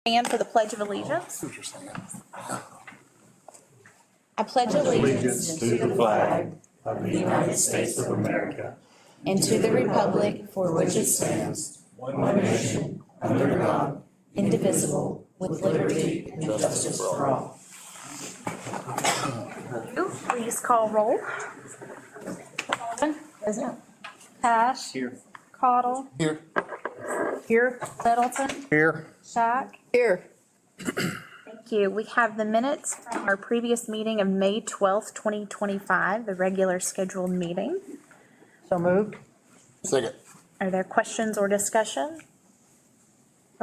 Stand for the Pledge of Allegiance. I pledge allegiance to the flag of the United States of America and to the republic for which it stands, one nation, under God, indivisible, with liberty and justice for all. Please call roll. Present. Cash. Here. Caudle. Here. Here. Middleton. Here. Shack. Here. Thank you. We have the minutes from our previous meeting of May 12th, 2025, the regular scheduled meeting. So moved. Second. Are there questions or discussion?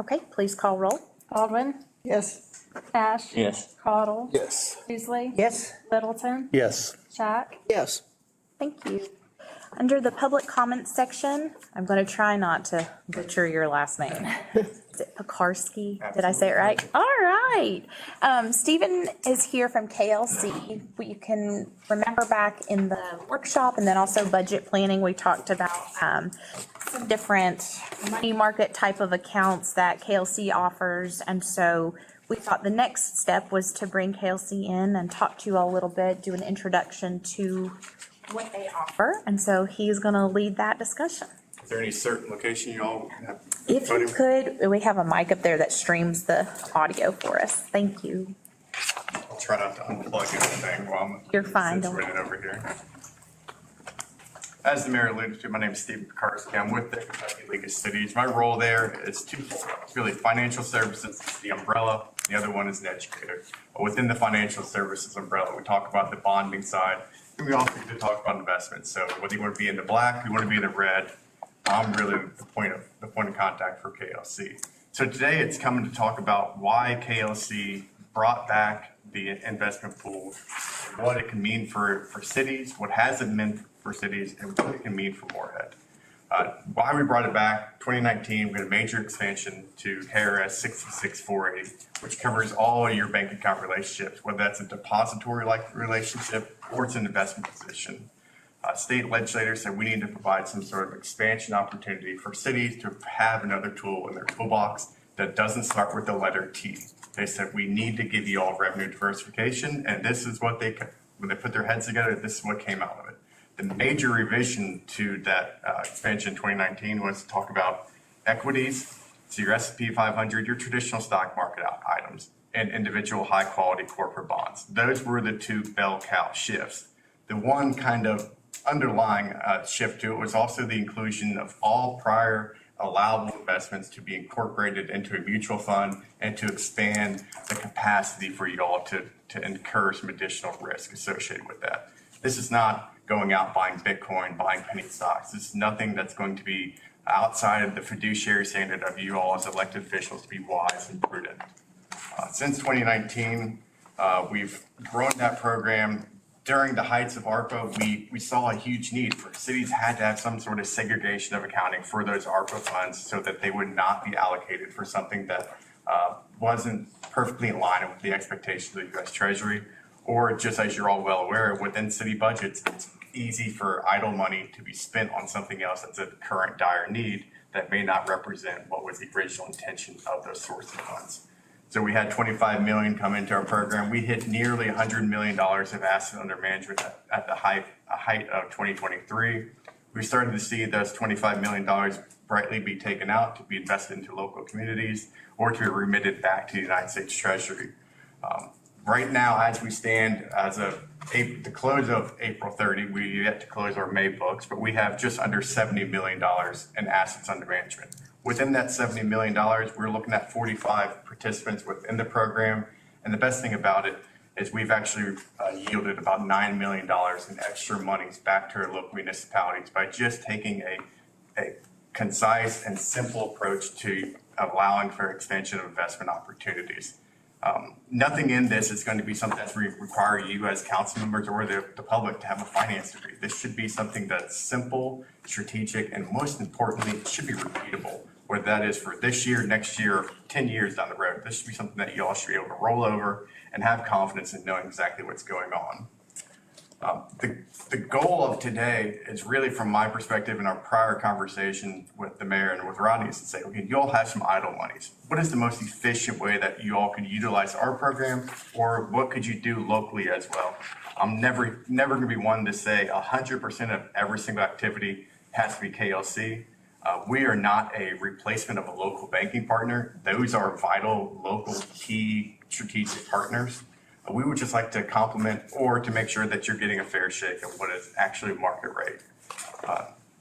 Okay, please call roll. Baldwin. Yes. Cash. Yes. Caudle. Yes. Beasley. Yes. Littleton. Yes. Shack. Yes. Thank you. Under the public comments section, I'm going to try not to butcher your last name. Is it Pekarski? Did I say it right? All right. Stephen is here from KLC. You can remember back in the workshop and then also budget planning, we talked about some different money market type of accounts that KLC offers. And so we thought the next step was to bring KLC in and talk to you all a little bit, do an introduction to what they offer, and so he's going to lead that discussion. Is there any certain location you all have? If you could, we have a mic up there that streams the audio for us. Thank you. I'll try not to unplug anything while I'm You're fine, don't situated over here. As the mayor alluded to, my name is Stephen Pekarski. I'm with the Kentucky League of Cities. My role there is twofold. It's really financial services, is the umbrella. The other one is an educator. But within the financial services umbrella, we talk about the bonding side. And we also get to talk about investments. So whether you want to be in the black, you want to be in the red, I'm really the point of contact for KLC. So today it's coming to talk about why KLC brought back the investment pool, what it can mean for cities, what has it meant for cities, and what it can mean for Morehead. Why we brought it back, 2019, we had a major expansion to KRS 66480, which covers all your bank account relationships, whether that's a depository-like relationship or it's an investment position. State legislators said we need to provide some sort of expansion opportunity for cities to have another tool in their toolbox that doesn't start with the letter T. They said we need to give you all revenue diversification, and this is what when they put their heads together, this is what came out of it. The major revision to that expansion in 2019 was to talk about equities, so your S&P 500, your traditional stock market items, and individual high-quality corporate bonds. Those were the two bell cow shifts. The one kind of underlying shift to it was also the inclusion of all prior allowable investments to be incorporated into a mutual fund and to expand the capacity for you all to incur some additional risk associated with that. This is not going out buying Bitcoin, buying penny stocks. This is nothing that's going to be outside of the fiduciary standard of you all as elected officials to be wise and prudent. Since 2019, we've grown that program. During the heights of ARPA, we saw a huge need for cities had to have some sort of segregation of accounting for those ARPA funds so that they would not be allocated for something that wasn't perfectly in line with the expectations of the U.S. Treasury. Or just as you're all well aware, within city budgets, it's easy for idle money to be spent on something else that's a current dire need that may not represent what was the original intention of those sources of funds. So we had 25 million come into our program. We hit nearly $100 million of assets under management at the height of 2023. We started to see those $25 million brightly be taken out to be invested into local communities or to be remitted back to the United States Treasury. Right now, as we stand, as of the close of April 30, we yet to close our May books, but we have just under $70 million in assets under management. Within that $70 million, we're looking at 45 participants within the program. And the best thing about it is we've actually yielded about $9 million in extra monies back to our local municipalities by just taking a concise and simple approach to allowing for expansion of investment opportunities. Nothing in this is going to be something that's require you as council members or the public to have a finance degree. This should be something that's simple, strategic, and most importantly, it should be repeatable. Whether that is for this year, next year, 10 years down the road, this should be something that you all should be able to roll over and have confidence in knowing exactly what's going on. The goal of today is really, from my perspective, in our prior conversation with the mayor and with Rodney, is to say, okay, you all have some idle monies. What is the most efficient way that you all could utilize our program, or what could you do locally as well? I'm never going to be one to say 100% of every single activity has to be KLC. We are not a replacement of a local banking partner. Those are vital, local, key strategic partners. We would just like to complement or to make sure that you're getting a fair shake of what is actually market rate.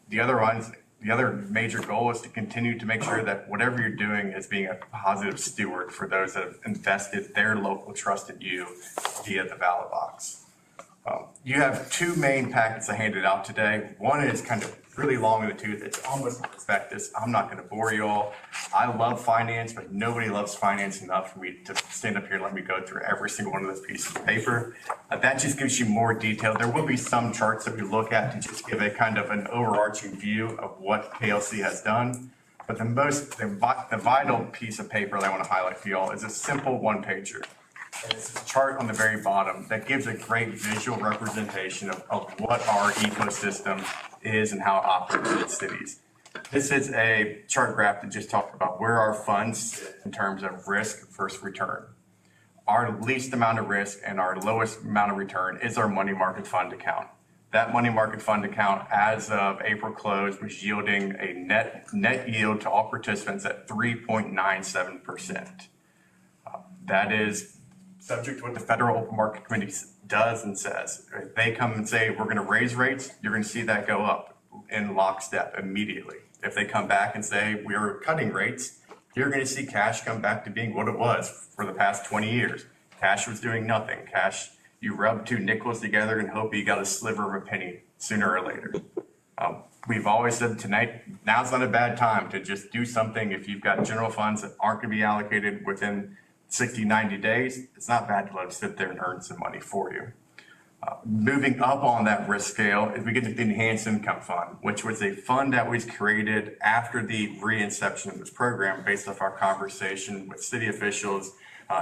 The other major goal is to continue to make sure that whatever you're doing is being a positive steward for those that have invested their local trust in you via the ballot box. You have two main packets I handed out today. One is kind of really long in the tooth. It's almost a prospectus. I'm not going to bore you all. I love finance, but nobody loves finance enough for me to stand up here and let me go through every single one of those pieces of paper. That just gives you more detail. There will be some charts that we look at to just give a kind of an overarching view of what KLC has done. But the vital piece of paper that I want to highlight for you all is a simple one-pager. And it's a chart on the very bottom that gives a great visual representation of what our ecosystem is and how it operates in cities. This is a chart graph that just talks about where our funds sit in terms of risk versus return. Our least amount of risk and our lowest amount of return is our money market fund account. That money market fund account, as of April close, was yielding a net yield to all participants at 3.97%. That is subject to what the Federal Open Market Committee does and says. If they come and say, we're going to raise rates, you're going to see that go up in lockstep immediately. If they come back and say, we are cutting rates, you're going to see cash come back to being what it was for the past 20 years. Cash was doing nothing. Cash, you rub two nickels together and hope you got a sliver of a penny sooner or later. We've always said tonight, now's not a bad time to just do something. If you've got general funds that aren't going to be allocated within 60, 90 days, it's not bad to let them sit there and earn some money for you. Moving up on that risk scale is we get to the Enhanced Income Fund, which was a fund that was created after the re-inception of this program based off our conversation with city officials,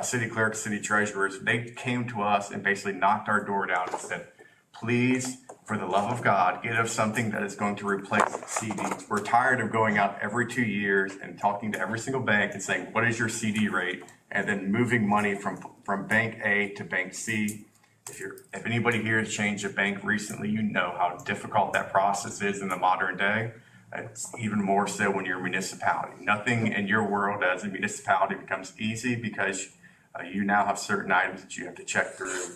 city clerks, city treasurers. They came to us and basically knocked our door down and said, please, for the love of God, get us something that is going to replace CDs. We're tired of going out every 2 years and talking to every single bank and saying, what is your CD rate? And then moving money from bank A to bank C. If anybody here has changed a bank recently, you know how difficult that process is in the modern day. It's even more so when you're a municipality. Nothing in your world as a municipality becomes easy because you now have certain items that you have to check through.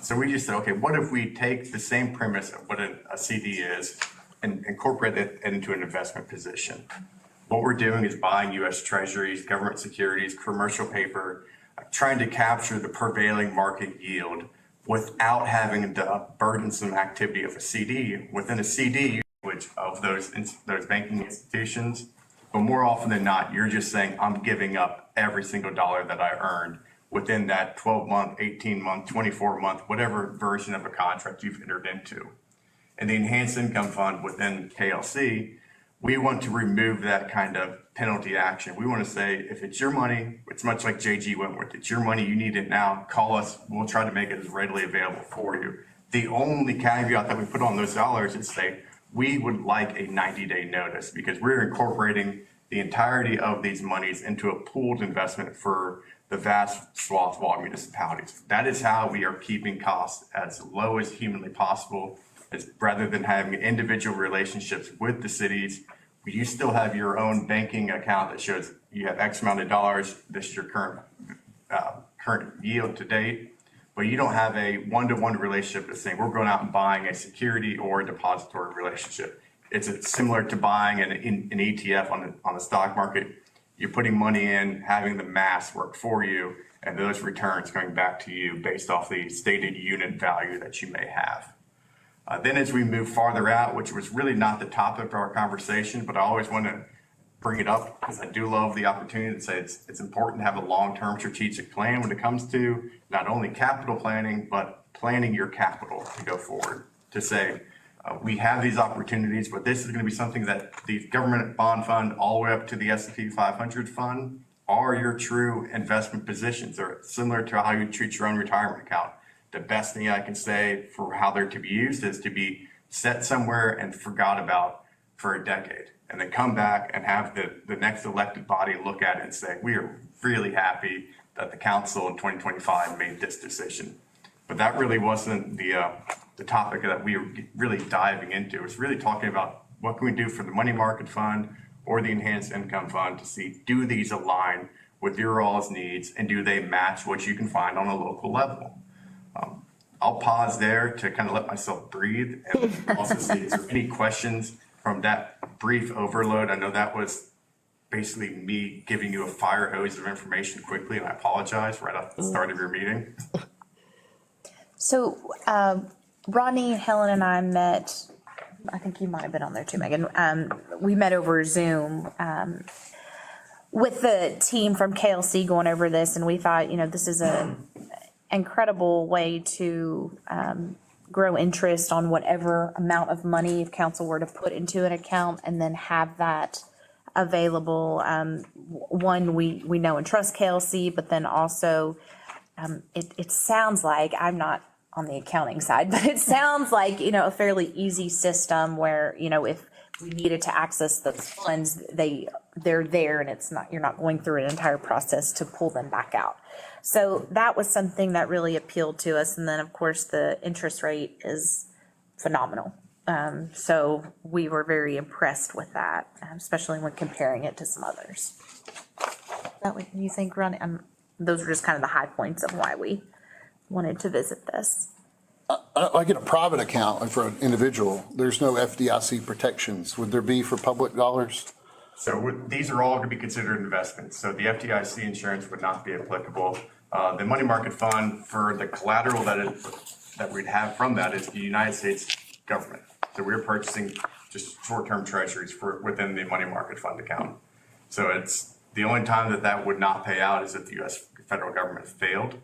So we just said, okay, what if we take the same premise of what a CD is and incorporate it into an investment position? What we're doing is buying U.S. Treasuries, government securities, commercial paper, trying to capture the prevailing market yield without having the burdensome activity of a CD. Within a CD, which of those banking institutions, but more often than not, you're just saying, I'm giving up every single dollar that I earned within that 12-month, 18-month, 24-month, whatever version of a contract you've entered into. And the Enhanced Income Fund within KLC, we want to remove that kind of penalty action. We want to say, if it's your money, it's much like JG went with. It's your money, you need it now, call us. We'll try to make it as readily available for you. The only caveat that we put on those dollars is say, we would like a 90-day notice because we're incorporating the entirety of these monies into a pooled investment for the vast swath of all municipalities. That is how we are keeping costs as low as humanly possible. Rather than having individual relationships with the cities, you still have your own banking account that shows you have X amount of dollars. This is your current yield to date, but you don't have a one-to-one relationship that's saying we're going out and buying a security or a depository relationship. It's similar to buying an ETF on the stock market. You're putting money in, having the mass work for you, and those returns going back to you based off the stated unit value that you may have. Then as we move farther out, which was really not the topic of our conversation, but I always want to bring it up because I do love the opportunity to say it's important to have a long-term strategic plan when it comes to not only capital planning, but planning your capital to go forward. To say, we have these opportunities, but this is going to be something that the government bond fund all the way up to the S&P 500 fund are your true investment positions. They're similar to how you treat your own retirement account. the best thing I can say for how they're to be used is to be set somewhere and forgot about for a decade, and then come back and have the next elected body look at it and say, we are really happy that the council in 2025 made this decision. But that really wasn't the topic that we were really diving into. It was really talking about what can we do for the money market fund or the enhanced income fund to see, do these align with your all's needs, and do they match what you can find on a local level? I'll pause there to kind of let myself breathe and also see, is there any questions from that brief overload? I know that was basically me giving you a fire hose of information quickly, and I apologize right off the start of your meeting. So, Rodney, Helen, and I met, I think you might have been on there too, Megan. We met over Zoom with the team from KLC going over this, and we thought, this is an incredible way to grow interest on whatever amount of money if council were to put into an account, and then have that available. One, we know and trust KLC, but then also it sounds like, I'm not on the accounting side, but it sounds like, a fairly easy system where, if we needed to access those funds, they're there, and you're not going through an entire process to pull them back out. So that was something that really appealed to us. And then, of course, the interest rate is phenomenal. So we were very impressed with that, especially when comparing it to some others. That way, you think, Ronnie? Those are just kind of the high points of why we wanted to visit this. I get a private account, like for an individual. There's no FDIC protections. Would there be for public dollars? So these are all going to be considered investments. So the FDIC insurance would not be applicable. The money market fund, for the collateral that we'd have from that, is the United States government. So we're purchasing just short-term treasuries within the money market fund account. So it's the only time that would not pay out is if the U.S. federal government failed,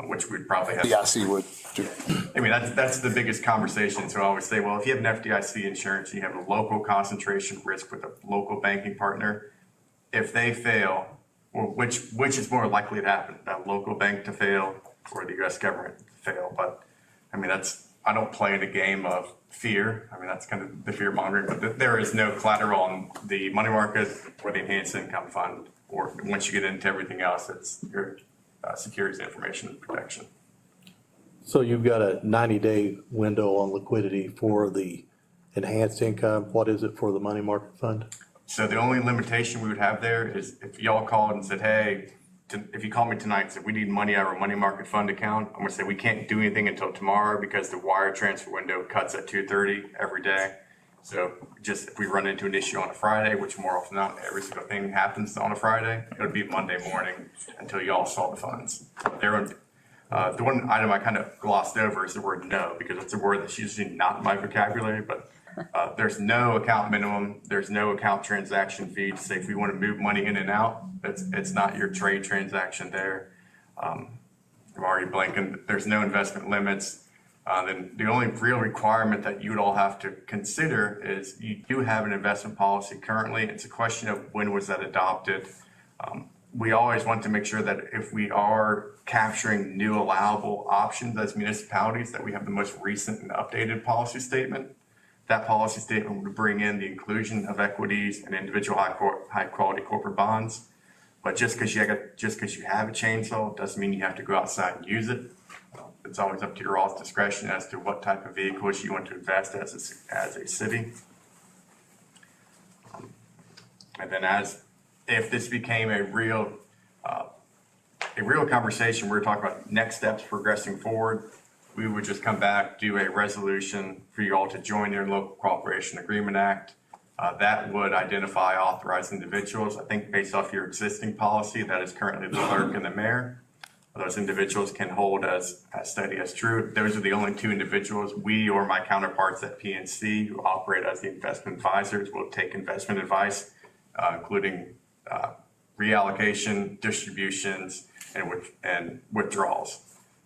which we'd probably have. FDIC would do. I mean, that's the biggest conversation. So I always say, well, if you have an FDIC insurance, you have a local concentration risk with a local banking partner. If they fail, well, which is more likely to happen, that local bank to fail or the U.S. government to fail? But I mean, I don't play in a game of fear. I mean, that's kind of the fear mongering, but there is no collateral on the money market or the enhanced income fund. Or once you get into everything else, it's your securities information protection. So you've got a 90-day window on liquidity for the enhanced income. What is it for the money market fund? So the only limitation we would have there is if y'all called and said, hey, if you call me tonight and said we need money out of our money market fund account, I'm gonna say we can't do anything until tomorrow because the wire transfer window cuts at 2:30 every day. So just if we run into an issue on a Friday, which more often than not, every single thing happens on a Friday, it would be Monday morning until y'all saw the funds. The one item I kind of glossed over is the word no, because it's a word that's usually not in my vocabulary, but there's no account minimum. There's no account transaction fee to say if we want to move money in and out, it's not your trade transaction there. I'm already blanking. There's no investment limits. Then the only real requirement that you would all have to consider is you do have an investment policy currently. It's a question of when was that adopted. We always want to make sure that if we are capturing new allowable options as municipalities, that we have the most recent and updated policy statement. That policy statement would bring in the inclusion of equities and individual high quality corporate bonds. But just because you have a chainsaw doesn't mean you have to go outside and use it. It's always up to your all's discretion as to what type of vehicles you want to invest as a city. And then if this became a real conversation, we're talking about next steps progressing forward, we would just come back, do a resolution for you all to join the Local Cooperation Agreement Act. That would identify authorized individuals. I think based off your existing policy, that is currently the clerk and the mayor. Those individuals can hold as steady as true. Those are the only two individuals. We or my counterparts at PNC who operate as the investment advisors will take investment advice, including reallocation, distributions, and withdrawals.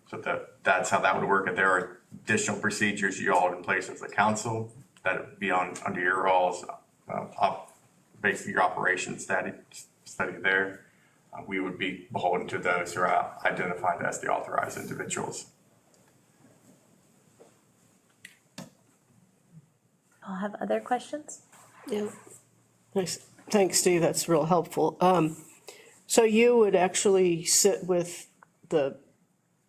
So that's how that would work. And there are additional procedures you all have in place as a council that would be under your all's basically your operations study there. We would be beholden to those who are identified as the authorized individuals. Y'all have other questions? Yeah. Nice. Thanks, Steve. That's real helpful. So you would actually sit with the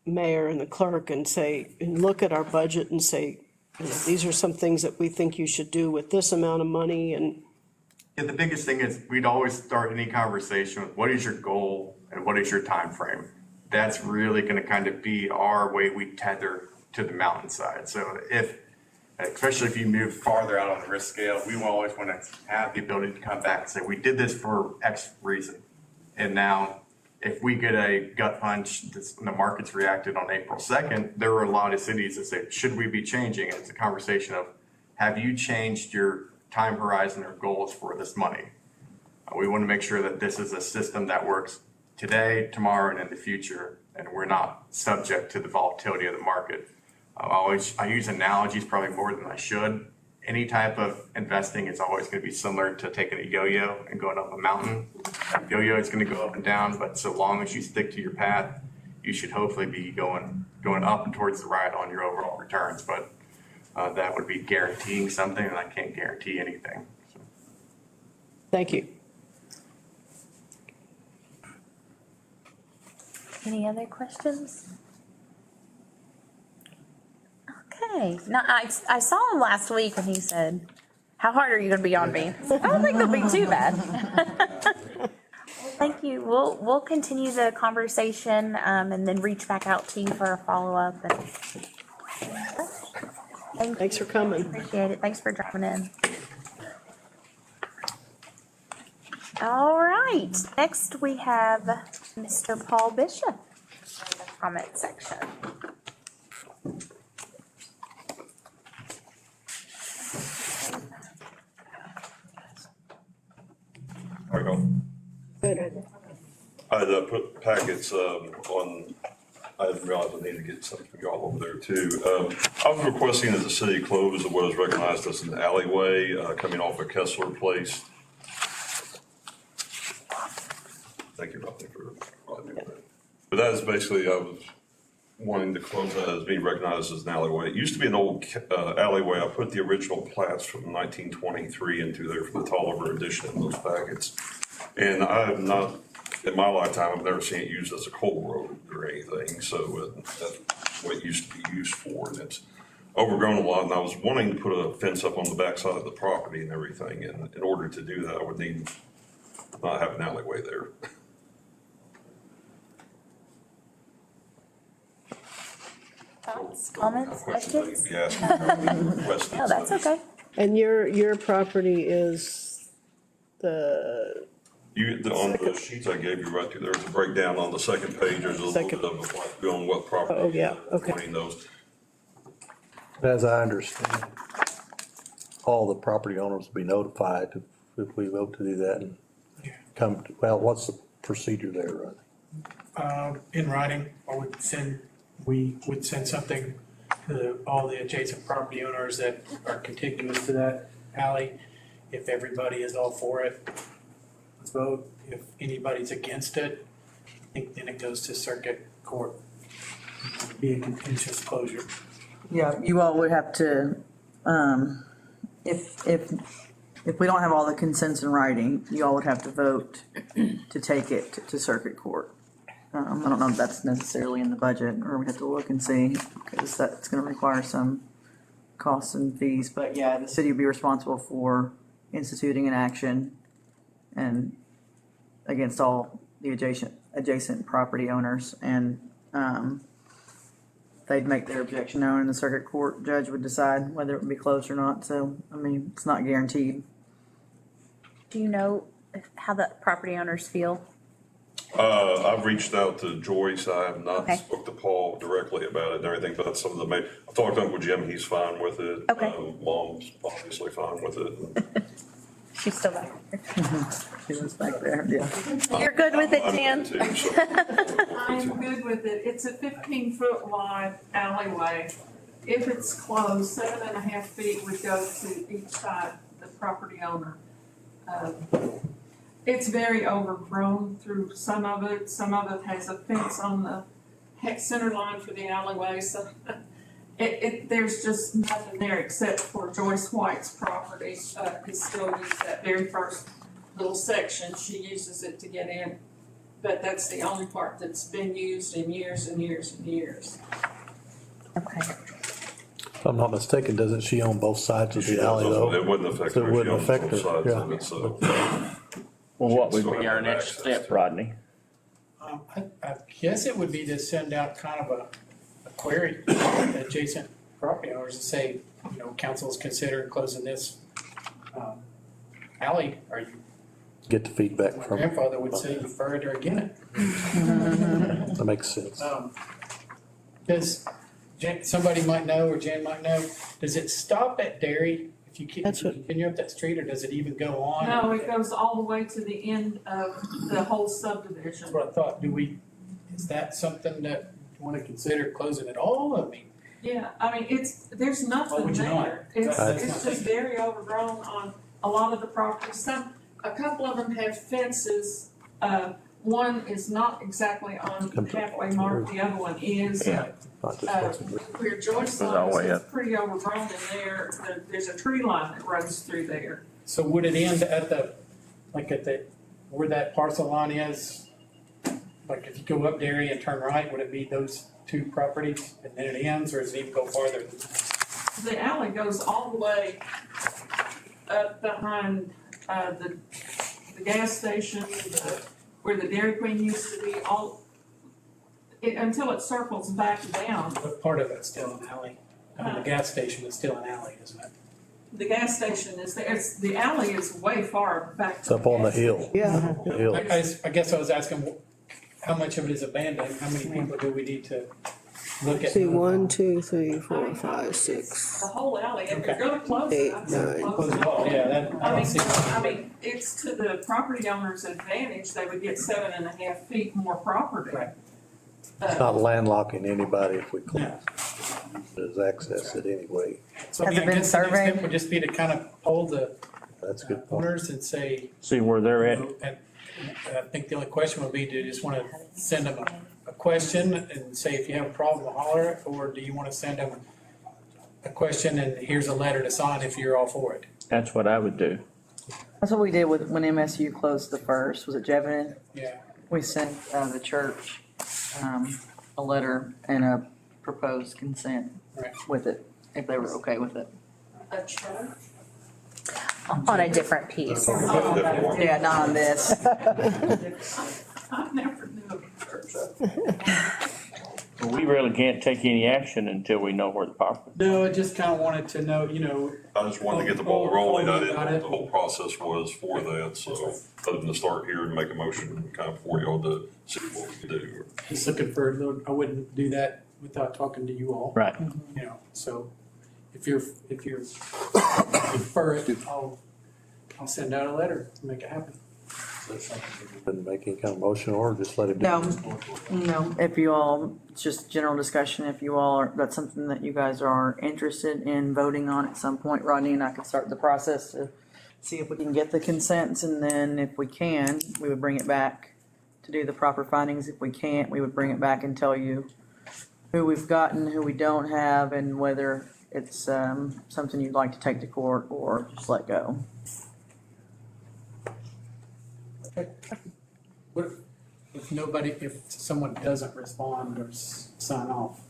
mayor and the clerk and say, and look at our budget and say, you know, these are some things that we think you should do with this amount of money and, Yeah, the biggest thing is we'd always start any conversation with what is your goal and what is your time frame. That's really going to kind of be our way we tether to the mountainside. So especially if you move farther out on the risk scale, we will always want to have the ability to come back and say, we did this for X reason. And now if we get a gut punch, the market's reacted on April 2nd, there were a lot of cities that say, should we be changing? And it's a conversation of, have you changed your time horizon or goals for this money? We want to make sure that this is a system that works today, tomorrow, and in the future, and we're not subject to the volatility of the market. I use analogies probably more than I should. Any type of investing is always going to be similar to taking a yo-yo and going up a mountain. That yo-yo is going to go up and down, but so long as you stick to your path, you should hopefully be going up and towards the right on your overall returns. But that would be guaranteeing something, and I can't guarantee anything. So. thank you. Any other questions? Okay, now I saw him last week and he said, how hard are you gonna be on me? I don't think it'll be too bad. Well, thank you. We'll continue the conversation and then reach back out to you for a follow-up. Thanks for coming. Appreciate it. Thanks for dropping in. All right, next we have Mr. Paul Bishop in the comment section. How you going? Good. I had put packets on, I didn't realize I needed to get something for y'all over there too. I was requesting that the city close what is recognized as an alleyway coming off of Kessler Place. Thank you, Rodney, for letting me know that. But that is basically, I was wanting to close that as being recognized as an alleyway. It used to be an old alleyway. I put the original plats from 1923 into there for the Tolliver edition in those packets. And I have not, in my lifetime, I've never seen it used as a coal road or anything. So that's what it used to be used for. And it's overgrown a lot. And I was wanting to put a fence up on the backside of the property and everything. And in order to do that, I would need not have an alleyway there. Thoughts, comments, questions? Yes. No, that's okay. And your property is the, On the sheets I gave you right through, there's a breakdown on the second page, there's a little Second. bit of like on what property. Oh, yeah, okay. Pointing those. As I understand, all the property owners will be notified if we vote to do that and come, what's the procedure there, Rodney? In writing, we would send something to all the adjacent property owners that are contiguous to that alley. If everybody is all for it, let's vote. If anybody's against it, I think then it goes to circuit court. Be a contentious closure. Yeah, you all would have to, if we don't have all the consents in writing, you all would have to vote to take it to circuit court. I don't know if that's necessarily in the budget, or we have to look and see, because that's gonna require some costs and fees. But yeah, the city would be responsible for instituting an action and against all the adjacent property owners, and they'd make their objection known, and the circuit court judge would decide whether it would be closed or not. So, I mean, it's not guaranteed. Do you know how the property owners feel? I've reached out to Joyce, I have not Okay. spoke to Paul directly about it and everything, but some of the, I've talked to Uncle Jim, he's fine with it. Okay. Mom's obviously fine with it. She's still back there. She was back there, yeah. You're good with it, I'm Dan? too, so- I'm good with it. It's a 15-foot wide alleyway. If it's closed, 7.5 feet would go to each side, the property owner. It's very overgrown through some of it. Some of it has a fence on the center line for the alleyway, so there's just nothing there except for Joyce White's property, can still use that very first little section, she uses it to get in. But that's the only part that's been used in years and years and years. Okay. If I'm not mistaken, doesn't she own both sides of She the alley doesn't- though? It wouldn't affect So it her. She wouldn't owns affect both her, sides yeah. of it, so. Well, what would Still be have our next access step, to it. Rodney? I guess it would be to send out kind of a query to adjacent property owners and say, you know, council's considering closing this alley. Are you, Get the feedback my from, grandfather would say you for it or against it. that makes sense. Does, somebody might know, or Jan might know, does it stop at Dairy if you That's what- continue up that street, or does it even go on? No, it goes all the way to the end of the whole That's subdivision. what I thought. Is that something that you want to consider closing at all? I mean, Yeah, I mean, there's Why nothing would you not? there. It's That's just not- very overgrown on a lot of the properties. A couple of them have fences. One is not exactly on halfway mark, the other one is. Yeah. Not just Uh, what's agreed. Where Joyce Goes all the lives, way it's up. pretty overgrown in there. There's a tree line that runs through there. so would it end at where that parcel line is? Like if you go up Dairy and turn right, would it be those two properties and then it ends, or does it even go farther? The alley goes all the way up behind, the gas station, where the Dairy Queen used to be, until it circles back down. But part of it's still an alley. I mean, the gas station is still an alley, isn't it? The gas station is there. The alley is way far back. It's up on the hill. Yeah. The hill. I guess I was asking, how much of it is abandoned? How many people do we need to look at? See, 1, 2, 3, 4, 5, 6. The whole alley, if Okay. you're gonna close it, I'd say 8, 9. close it. Yeah, that, I don't see. I mean, it's to the property owner's advantage, they would get 7.5 feet more property. Right. It's not landlocking anybody if we close. No. There's access it anyway. So I Has mean, it I been guess the next surveyed? step would just be to kind of hold the That's a good point. owners and say, See where they're at. and I think the only question would be, do you just want to send them a question and say, if you have a problem, holler it? Or do you want to send them a question and here's a letter to sign if you're all for it? That's what I would do. That's what we did when MSU closed the first, was it Jefferson? Yeah. We sent, the church, a letter and a proposed consent Right. with it, if they were okay with it. A church? On a different piece. Different one. Yeah, not on this. I never knew of a church. Well, we really can't take any action until we know where the property. No, I just kind of wanted to know, you know, I just wanted to get the ball rolling. I didn't know what the whole process was for that, so other than to start here and make a motion kind of for y'all to see what we can do. just looking for, I wouldn't do that without talking to you all. Right. You know, so if you're for it, I'll send out a letter to make it happen. Couldn't make any kind of motion or just let it do. No, if you all, it's just general discussion, if you all are, that's something that you guys are interested in voting on at some point, Rodney and I can start the process to see if we can get the consents, and then if we can, we would bring it back to do the proper findings. If we can't, we would bring it back and tell you who we've gotten, who we don't have, and whether it's, something you'd like to take to court or just let go. What if someone doesn't respond or sign off?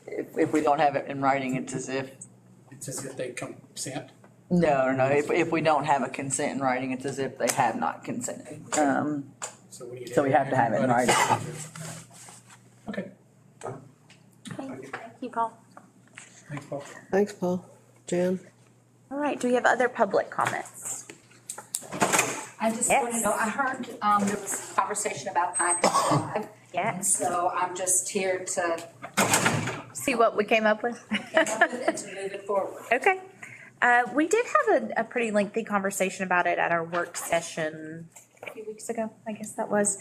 If we don't have it in writing, it's as if, It's as if they consent. no, if we don't have a consent in writing, it's as if they have not consented. So we need So we have to have it in everybody- writing. Okay, Thank you, Paul. thanks, Paul. Thanks, Paul. Jan? All right, do we have other public comments? I just want to know, I heard there was a conversation about Pine Hill Drive. And Yes. so I'm just here to See what we came up with? come up with it and to move it forward. Okay. We did have a pretty lengthy conversation about it at our work session a few weeks ago, I guess that was.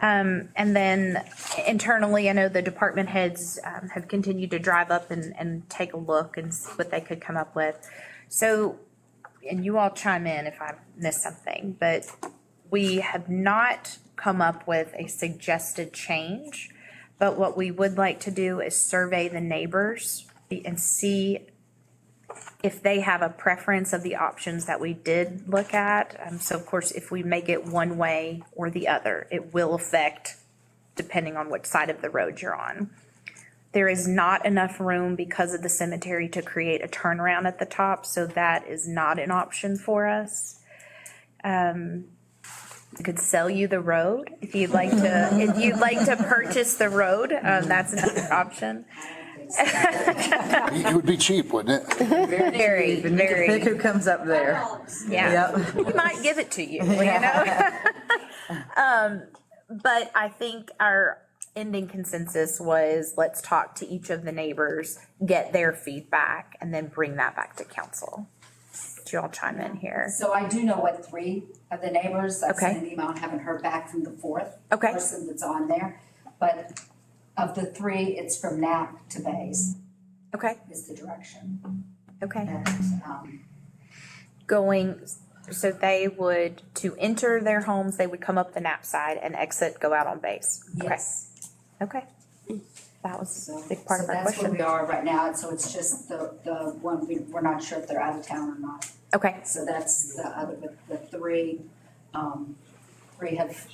And then internally, I know the department heads have continued to drive up and take a look and see what they could come up with. So, and you all chime in if I miss something, but we have not come up with a suggested change, but what we would like to do is survey the neighbors and see if they have a preference of the options that we did look at. So of course, if we make it one way or the other, it will affect depending on which side of the road you're on. There is not enough room because of the cemetery to create a turnaround at the top, so that is not an option for us. I could sell you the road if you'd like to purchase the road, that's another option. It would be cheap, wouldn't it? Very, Pick very, who comes up there. yeah. Yep. We might give it to you, you know? But I think our ending consensus was, let's talk to each of the neighbors, get their feedback, and then bring that back to council. Did you all chime in here? So I do know what 3 of the neighbors, I Okay. sent an email, and haven't heard back from the 4th Okay. person that's on there. But of the 3, it's from Knapp to Bays Okay, is the direction. okay. And, So they would, to enter their homes, they would come up the Knapp side and exit, go out on base? Okay. yes. Okay. That was So, a big part of so our that's where we question. are right now, and so it's just the one, we're not sure if they're out of town or not. Okay, So that's the other, the 3, 3 have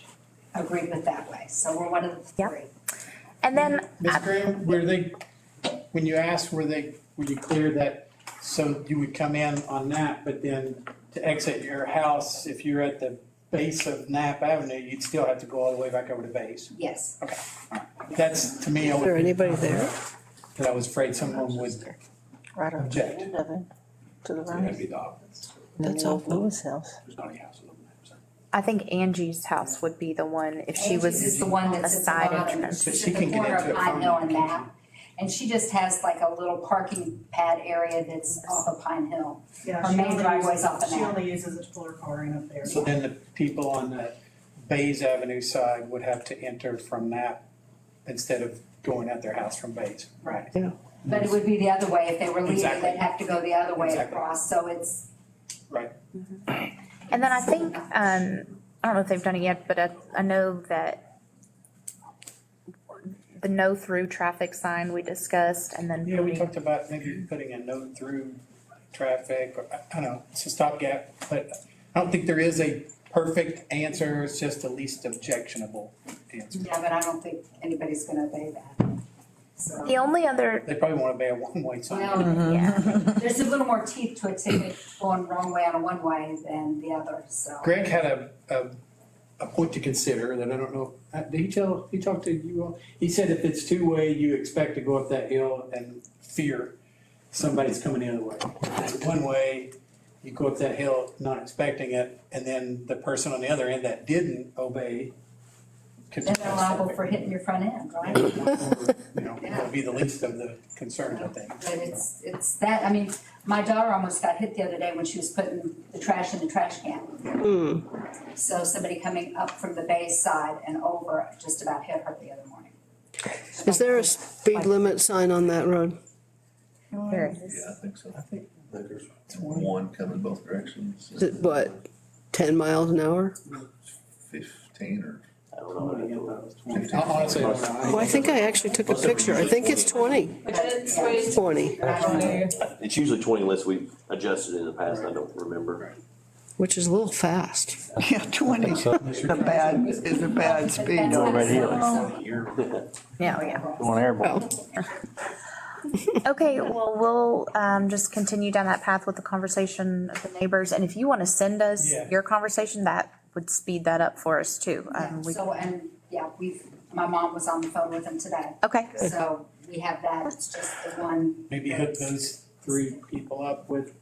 agreed with that way, so we're one of the 3. Yep. and then, Ms. Graham, when you asked, were you clear that, so you would come in on Knapp, but then to exit your house, if you're at the base of Knapp Avenue, you'd still have to go all the way back over to base? Yes. Okay, all right. That's, to me, Is there anybody there? that I was afraid someone would Right on object. the end of it, to the That'd right. be the opposite. That's off Louis' house. There's not any houses on that side. I think Angie's house would be the one, if she was Angie's is the one on the that's at the side bottom, entrance. But she's she at can the get corner into of it Pine from- Hill and Knapp. And she just has like a little parking pad area that's off of Pine Hill. Yeah, Her she main only driveway's uses- off of She Knapp. only uses it to pull her car in up there. So then the people on the Bays Avenue side would have to enter from Knapp instead of going at their house from Bays. Right. Yeah. But it would be the other way, if they were leaving, Exactly. they'd have to go the other way Exactly. across, so it's, Right. And then I think, I don't know if they've done it yet, but I know that the no-through traffic sign we discussed, and then Yeah, we putting, talked about maybe putting a note through traffic, or, I don't know, it's a stopgap, but I don't think there is a perfect answer, it's just the least objectionable answer. yeah, but I don't think anybody's gonna obey that. So, the only other, They probably won't obey a one-way sign. no, yeah, there's a little more teeth to it, typically going wrong way on a one-way than the other, so. Greg had a point to consider that I don't know, did he talk to you all? He said if it's two-way, you expect to go up that hill and fear somebody's coming the other way. If it's one-way, you go up that hill not expecting it, and then the person on the other end that didn't obey could. Then they're liable for hitting your front end, right? You know, that'll be the least of the concerns, I think. But it's that, I mean, my daughter almost got hit the other day when she was putting the trash in the trash can. So somebody coming up from the Bay side and over just about hit her the other morning. Is there a speed limit sign on that road? there it is. Yeah, I think so. I think there's one coming both directions. Is it what, 10 miles an hour? 15 or. Honestly, I don't know. Well, I think I actually took a picture. I think it's 20. 20, It's usually 20 unless we've adjusted in the past, I don't remember. which is a little fast. Yeah, 20 is a bad speed. That's right here. Yeah, oh, yeah. Going airborne. Well, Okay, well, we'll just continue down that path with the conversation of the neighbors, and if you want to send us Yeah. your conversation, that would speed that up for us too. So, and, yeah, my mom was on the phone with them today. Okay, So we have that, it's just the one, Maybe hook those 3 people up with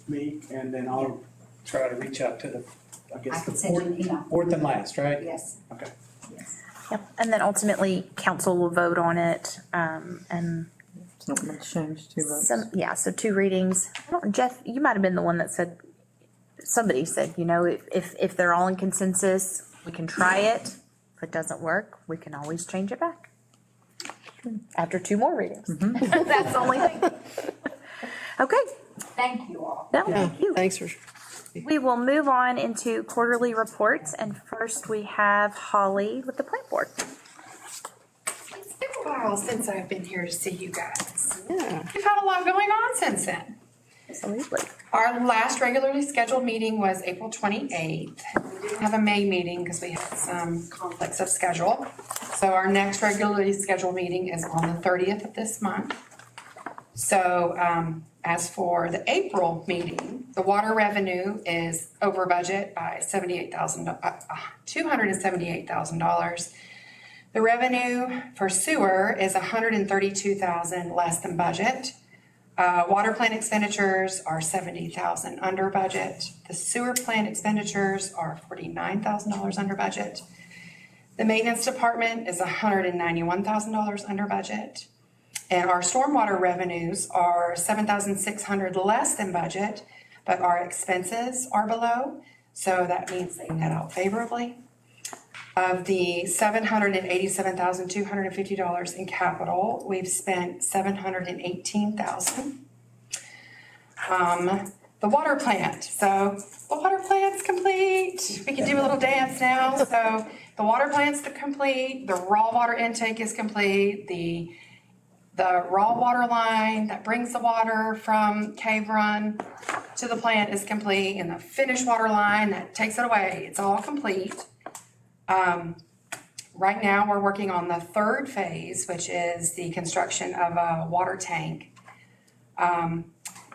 me, and then I'll try to reach out to the, I I guess, the could send you an email, fourth and last, right? yes, Okay. yes. yep, and then ultimately, council will vote on it, and It's not much change, 2 votes. so 2 readings. Jeff, you might have been the one that said, somebody said, you know, if they're all in consensus, we can try it. If it doesn't work, we can always change it back. After 2 more readings. That's the only thing. Okay, Thank you all. no, yeah, thank you. thanks for We will move on into quarterly reports, and first we have Holly with the plant board. It's been a while since I've been here to see you guys. Yeah. We've had a lot going on since then. Absolutely. Our last regularly scheduled meeting was April 28th. We didn't have a May meeting because we had some conflicts of schedule. So our next regularly scheduled meeting is on the 30th of this month. So as for the April meeting, the water revenue is over budget by $278,000. The revenue for sewer is $132,000 less than budget. Water plant expenditures are $70,000 under budget. The sewer plant expenditures are $49,000 under budget. The maintenance department is $191,000 under budget. And our stormwater revenues are $7,600 less than budget, but our expenses are below. So that means they net out favorably. Of the $787,250 in capital, we've spent $718,000. The water plant. So the water plant's complete. We can do a little dance now. So the water plant's complete. The raw water intake is complete. The raw water line that brings the water from Cave Run to the plant is complete, and the finished water line that takes it away, it's all complete. Right now, we're working on the third phase, which is the construction of a water tank. And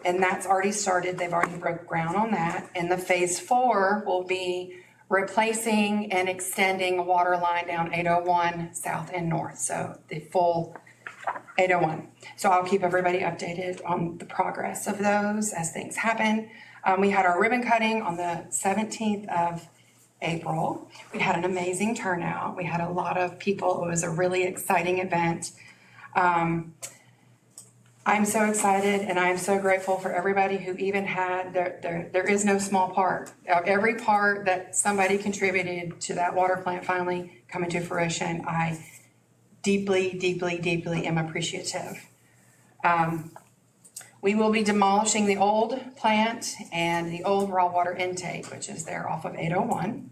that's already started. They've already broke ground on that. And the phase 4 will be replacing and extending a water line down 801 south and north. So the full 801. So I'll keep everybody updated on the progress of those as things happen. We had our ribbon cutting on the 17th of April. We had an amazing turnout. We had a lot of people. It was a really exciting event. I'm so excited and I'm so grateful for everybody who even had, there is no small part. Every part that somebody contributed to that water plant finally coming to fruition, I deeply, deeply, deeply am appreciative. We will be demolishing the old plant and the old raw water intake, which is there off of 801.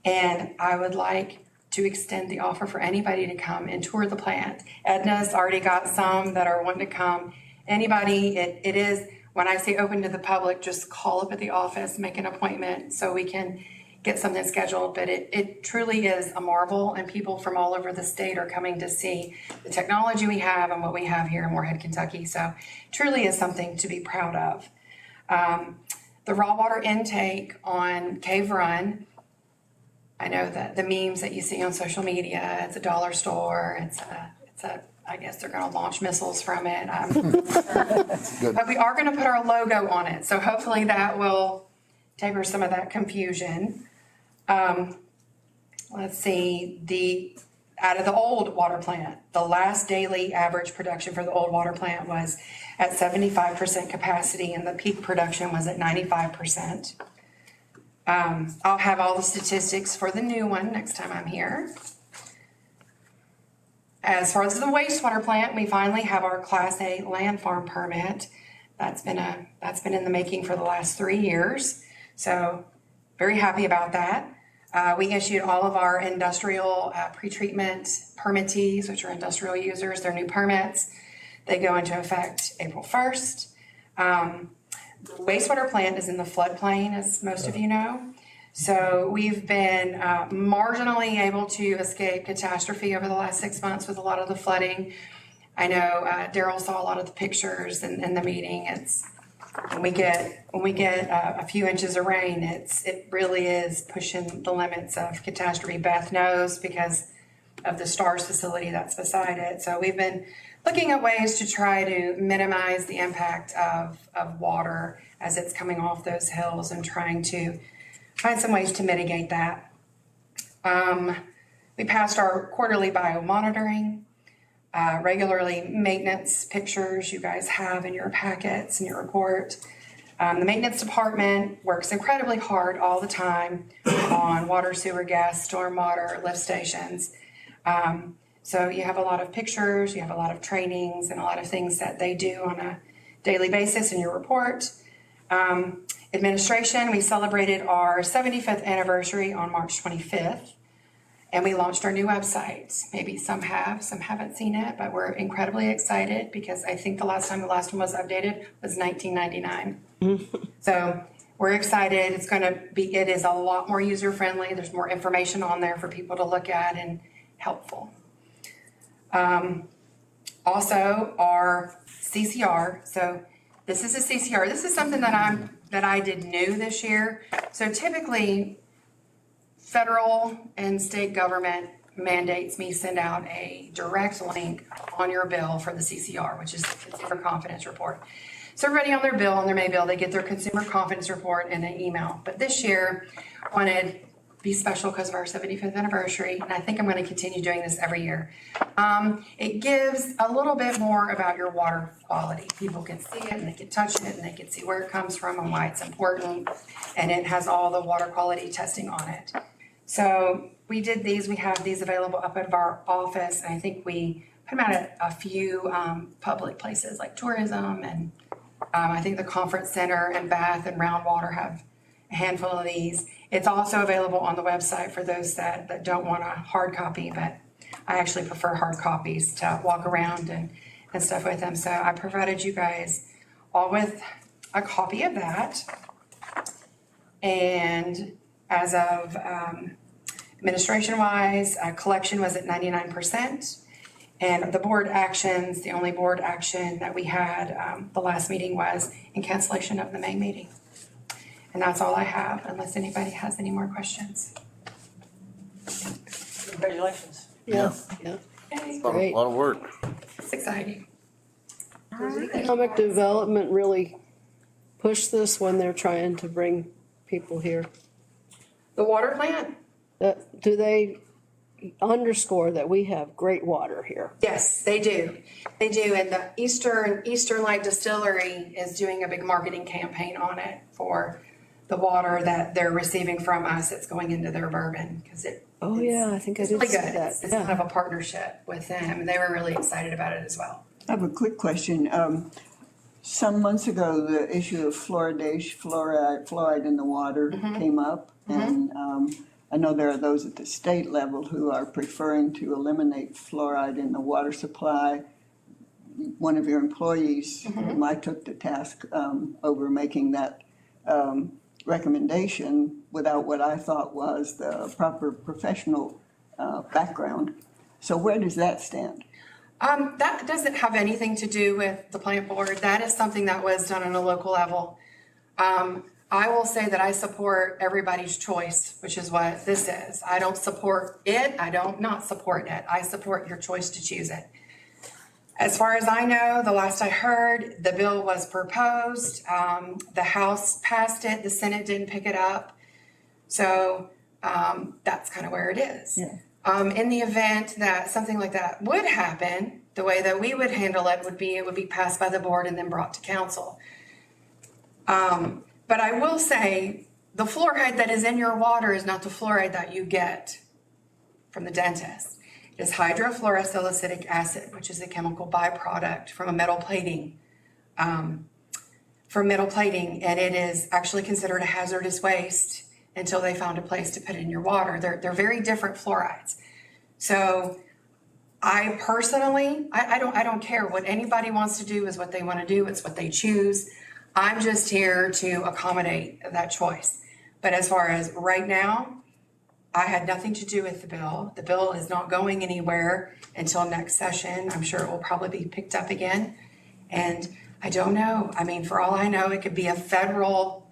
And I would like to extend the offer for anybody to come and tour the plant. Edna's already got some that are wanting to come. Anybody, it is, when I say open to the public, just call up at the office, make an appointment so we can get something scheduled. But it truly is a marvel, and people from all over the state are coming to see the technology we have and what we have here in Morehead, Kentucky. So truly is something to be proud of. The raw water intake on Cave Run, I know that the memes that you see on social media, it's a dollar store, it's a I guess they're gonna launch missiles from it. But we are gonna put our logo on it, so hopefully that will taper some of that confusion. Let's see, out of the old water plant, the last daily average production for the old water plant was at 75% capacity, and the peak production was at 95%. I'll have all the statistics for the new one next time I'm here. As far as the wastewater plant, we finally have our Class A land farm permit. That's been in the making for the last 3 years. So very happy about that. We issued all of our industrial pretreatment permittees, which are industrial users, their new permits. They go into effect April 1st. The wastewater plant is in the floodplain, as most of you know. So we've been marginally able to escape catastrophe over the last 6 months with a lot of the flooding. I know Daryl saw a lot of the pictures in the meeting. It's when we get a few inches of rain, it really is pushing the limits of catastrophe. Beth knows because of the STARS facility that's beside it. So we've been looking at ways to try to minimize the impact of water as it's coming off those hills and trying to find some ways to mitigate that. We passed our quarterly biomonitoring, regularly maintenance pictures you guys have in your packets and your report. The maintenance department works incredibly hard all the time on water, sewer, gas, stormwater, lift stations. So you have a lot of pictures, you have a lot of trainings, and a lot of things that they do on a daily basis in your report. Administration, we celebrated our 75th anniversary on March 25th. And we launched our new website. Maybe some have, some haven't seen it, but we're incredibly excited because I think the last time the last one was updated was 1999. So we're excited. It is a lot more user-friendly. There's more information on there for people to look at and helpful. Also, our CCR. So this is a CCR. This is something that I did new this year. So typically, federal and state government mandates me send out a direct link on your bill for the CCR, which is the Consumer Confidence Report. So everybody on their bill, on their May bill, they get their Consumer Confidence Report in an email. But this year, I wanted to be special because of our 75th anniversary, and I think I'm going to continue doing this every year. It gives a little bit more about your water quality. People can see it, and they can touch it, and they can see where it comes from and why it's important. And it has all the water quality testing on it. So we did these, we have these available up at our office, and I think we put them out at a few public places like tourism, and I think the conference center and Bath and Roundwater have a handful of these. It's also available on the website for those that don't want a hard copy, but I actually prefer hard copies to walk around and stuff with them. So I provided you guys all with a copy of that. And as of administration-wise, collection was at 99%. And the board actions, the only board action that we had the last meeting was in cancellation of the May meeting. And that's all I have, unless anybody has any more questions. Congratulations. Yeah. Yay. A lot of work. It's exciting. Economic development really push this when they're trying to bring people here? The water plant? Do they underscore that we have great water here? Yes, they do. They do. And the Eastern Light Distillery is doing a big marketing campaign on it for the water that they're receiving from us. It's going into their bourbon because it. Oh yeah, I think I did really see good. that. It's kind of a partnership with them, and they were really excited about it as well. I have a quick question. Some months ago, the issue of fluoride in the water came up, and I know there are those at the state level who are preferring to eliminate fluoride in the water supply. One of your employees, whom I took to task over making that recommendation without what I thought was the proper professional background. So where does that stand? That doesn't have anything to do with the plant board. That is something that was done on a local level. I will say that I support everybody's choice, which is what this is. I don't support it. I don't not support it. I support your choice to choose it. As far as I know, the last I heard, the bill was proposed. The House passed it. The Senate didn't pick it up. So that's kind of where it is. Yeah. In the event that something like that would happen, the way that we would handle it would be passed by the board and then brought to council. But I will say the fluoride that is in your water is not the fluoride that you get from the dentist. It is hydrofluorosilicetic acid, which is a chemical byproduct from a metal plating. And it is actually considered a hazardous waste until they found a place to put it in your water. They're very different fluorides. So I personally, I don't care what anybody wants to do is what they want to do. It's what they choose. I'm just here to accommodate that choice. But as far as right now, I had nothing to do with the bill. The bill is not going anywhere until next session. I'm sure it will probably be picked up again. And I don't know. I mean, for all I know, it could be a federal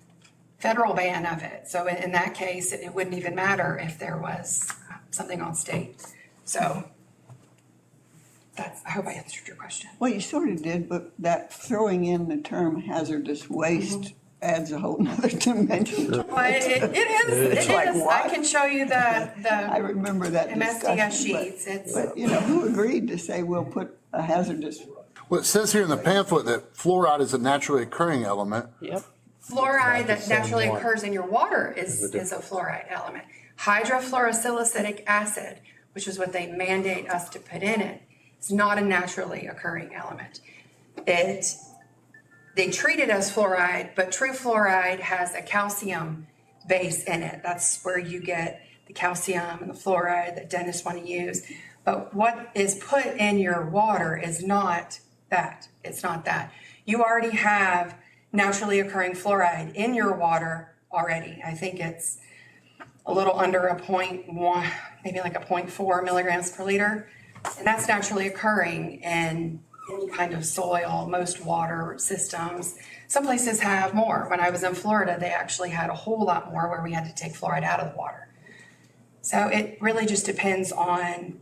ban of it. So in that case, it wouldn't even matter if there was something on state. So I hope I answered your question. Well, you sort of did, but that throwing in the term hazardous waste adds a whole nother dimension. Well, it is. Like what? I can show you the I remember that MSDS discussion, sheets. but who agreed to say we'll put a hazardous? Well, it says here in the pamphlet that fluoride is a naturally occurring element. Yep. Fluoride that naturally occurs in your water is a fluoride element. Hydrofluorosilicetic acid, which is what they mandate us to put in it, is not a naturally occurring element. The they treat it as fluoride, but true fluoride has a calcium base in it. That's where you get the calcium and the fluoride that dentists want to use. But what is put in your water is not that. It's not that. You already have naturally occurring fluoride in your water already. I think it's a little under a 0.1, maybe like a 0.4 milligrams per liter. And that's naturally occurring in any kind of soil, most water systems. Some places have more. When I was in Florida, they actually had a whole lot more where we had to take fluoride out of the water. So it really just depends on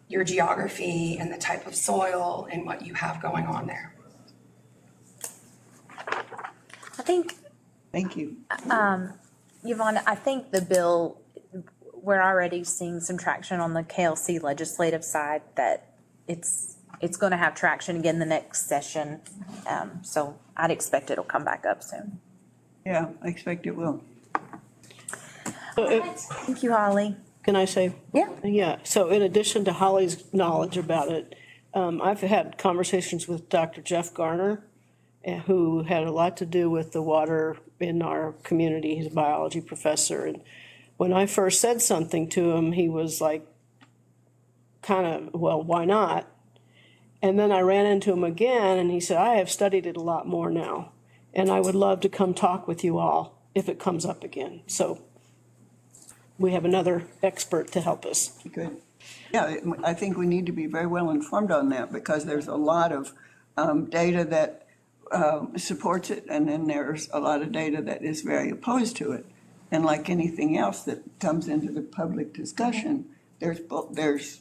your geography and the type of soil and what you have going on there. I think, Thank you. Yvonne, I think the bill, we're already seeing some traction on the KLC legislative side, that it's going to have traction again the next session. So I'd expect it'll come back up soon. Yeah, I expect it will. Thank you, Holly. Can I say? Yeah. Yeah, so in addition to Holly's knowledge about it, I've had conversations with Dr. Jeff Garner, who had a lot to do with the water in our community. He's a biology professor. And when I first said something to him, he was like, kind of, well, why not? And then I ran into him again, and he said, I have studied it a lot more now, and I would love to come talk with you all if it comes up again. So we have another expert to help us. Good. Yeah, I think we need to be very well informed on that, because there's a lot of data that supports it, and then there's a lot of data that is very opposed to it. And like anything else that comes into the public discussion, there's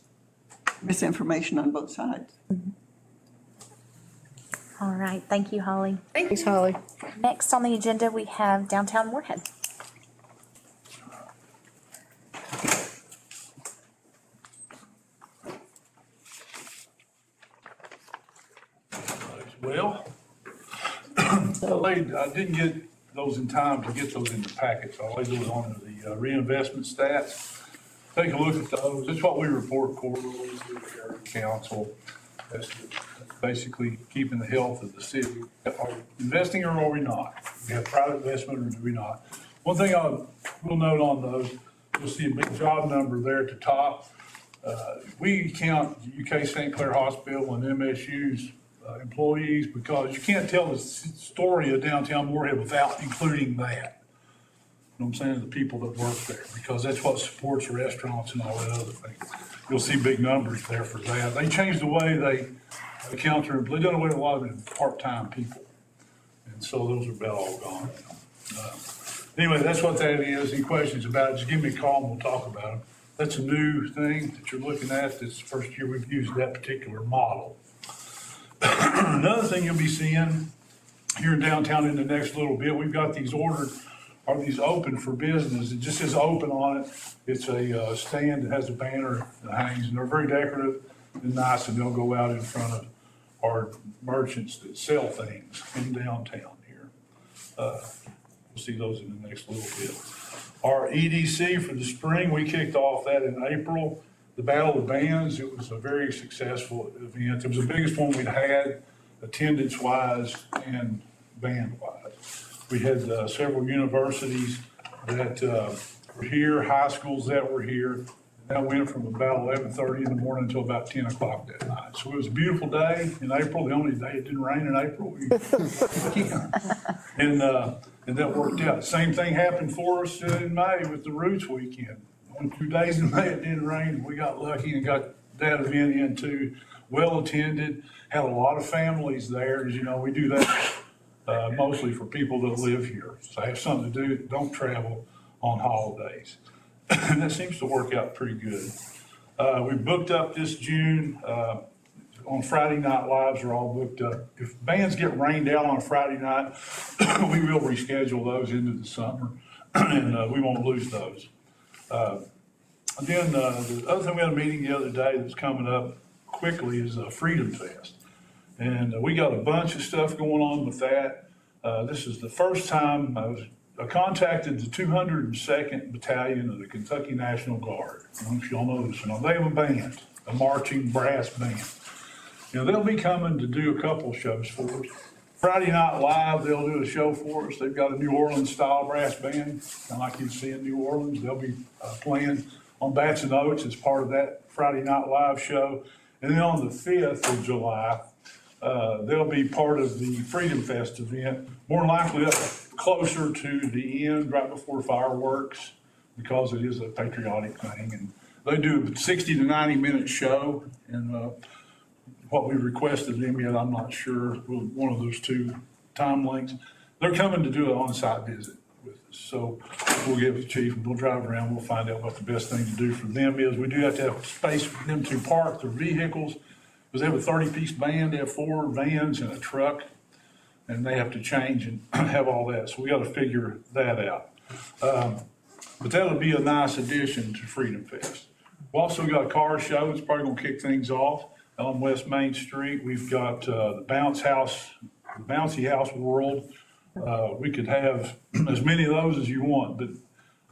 misinformation on both sides. All right. Thank you, Holly. Thanks, Holly. Next on the agenda, we have downtown Morehead. Well, I didn't get those in time to get those in the packet, so I'll lay those on the reinvestment stats. Take a look at those. That's what we report quarterly to the Sheriff Council. That's basically keeping the health of the city. Are we investing or are we not? We have private investment or do we not? One thing I will note on those, you'll see a big job number there at the top. We count UK St. Clair Hospital and MSU's employees, because you can't tell the story of downtown Morehead without including that. You know what I'm saying? The people that work there, because that's what supports restaurants and all that other things. You'll see big numbers there for that. They changed the way they count their employees. They done away with a lot of them part-time people. And so those are about all gone. Anyway, that's what that is. Any questions about it, just give me a call and we'll talk about them. That's a new thing that you're looking at. This is the first year we've used that particular model. Another thing you'll be seeing here in downtown in the next little bit, we've got these ordered, are these open for business. It just says open on it. It's a stand that has a banner that hangs, and they're very decorative and nice, and they'll go out in front of our merchants that sell things in downtown here. We'll see those in the next little bit. Our EDC for the spring, we kicked off that in April. The Battle of Bands, it was a very successful event. It was the biggest one we'd had, attendance-wise and band-wise. We had several universities that were here, high schools that were here. That went from about 11:30 in the morning until about 10 o'clock that night. So it was a beautiful day in April, the only day it didn't rain in April. And that worked out. Same thing happened for us in May with the Roots Weekend. On 2 days in May, it didn't rain. We got lucky and got that event in too. Well attended, had a lot of families there. As you know, we do that mostly for people that live here. So have something to do that don't travel on holidays. And that seems to work out pretty good. We booked up this June. On Friday night lives are all booked up. If bands get rained out on a Friday night, we will reschedule those into the summer, and we won't lose those. And then the other thing, we had a meeting the other day that's coming up quickly is Freedom Fest. And we got a bunch of stuff going on with that. This is the first time I contacted the 202nd Battalion of the Kentucky National Guard. I don't know if y'all know this or not. They have a band, a marching brass band. You know, they'll be coming to do a couple shows for us. Friday Night Live, they'll do a show for us. They've got a New Orleans style brass band, kind of like you'd see in New Orleans. They'll be playing on Bats and Oats as part of that Friday Night Live show. And then on the 5th of July, they'll be part of the Freedom Fest event, more than likely up closer to the end, right before fireworks, because it is a patriotic thing. And they do a 60 to 90-minute show, and what we requested them yet, I'm not sure, one of those two time lengths. They're coming to do an on-site visit with us. So we'll get with the chief and we'll drive around. We'll find out what the best thing to do for them is. We do have to have space for them to park their vehicles, because they have a 30-piece band. They have 4 vans and a truck, and they have to change and have all that. So we got to figure that out. But that'll be a nice addition to Freedom Fest. We've also got a car show. It's probably going to kick things off on West Main Street. We've got the Bouncy House World. We could have as many of those as you want, but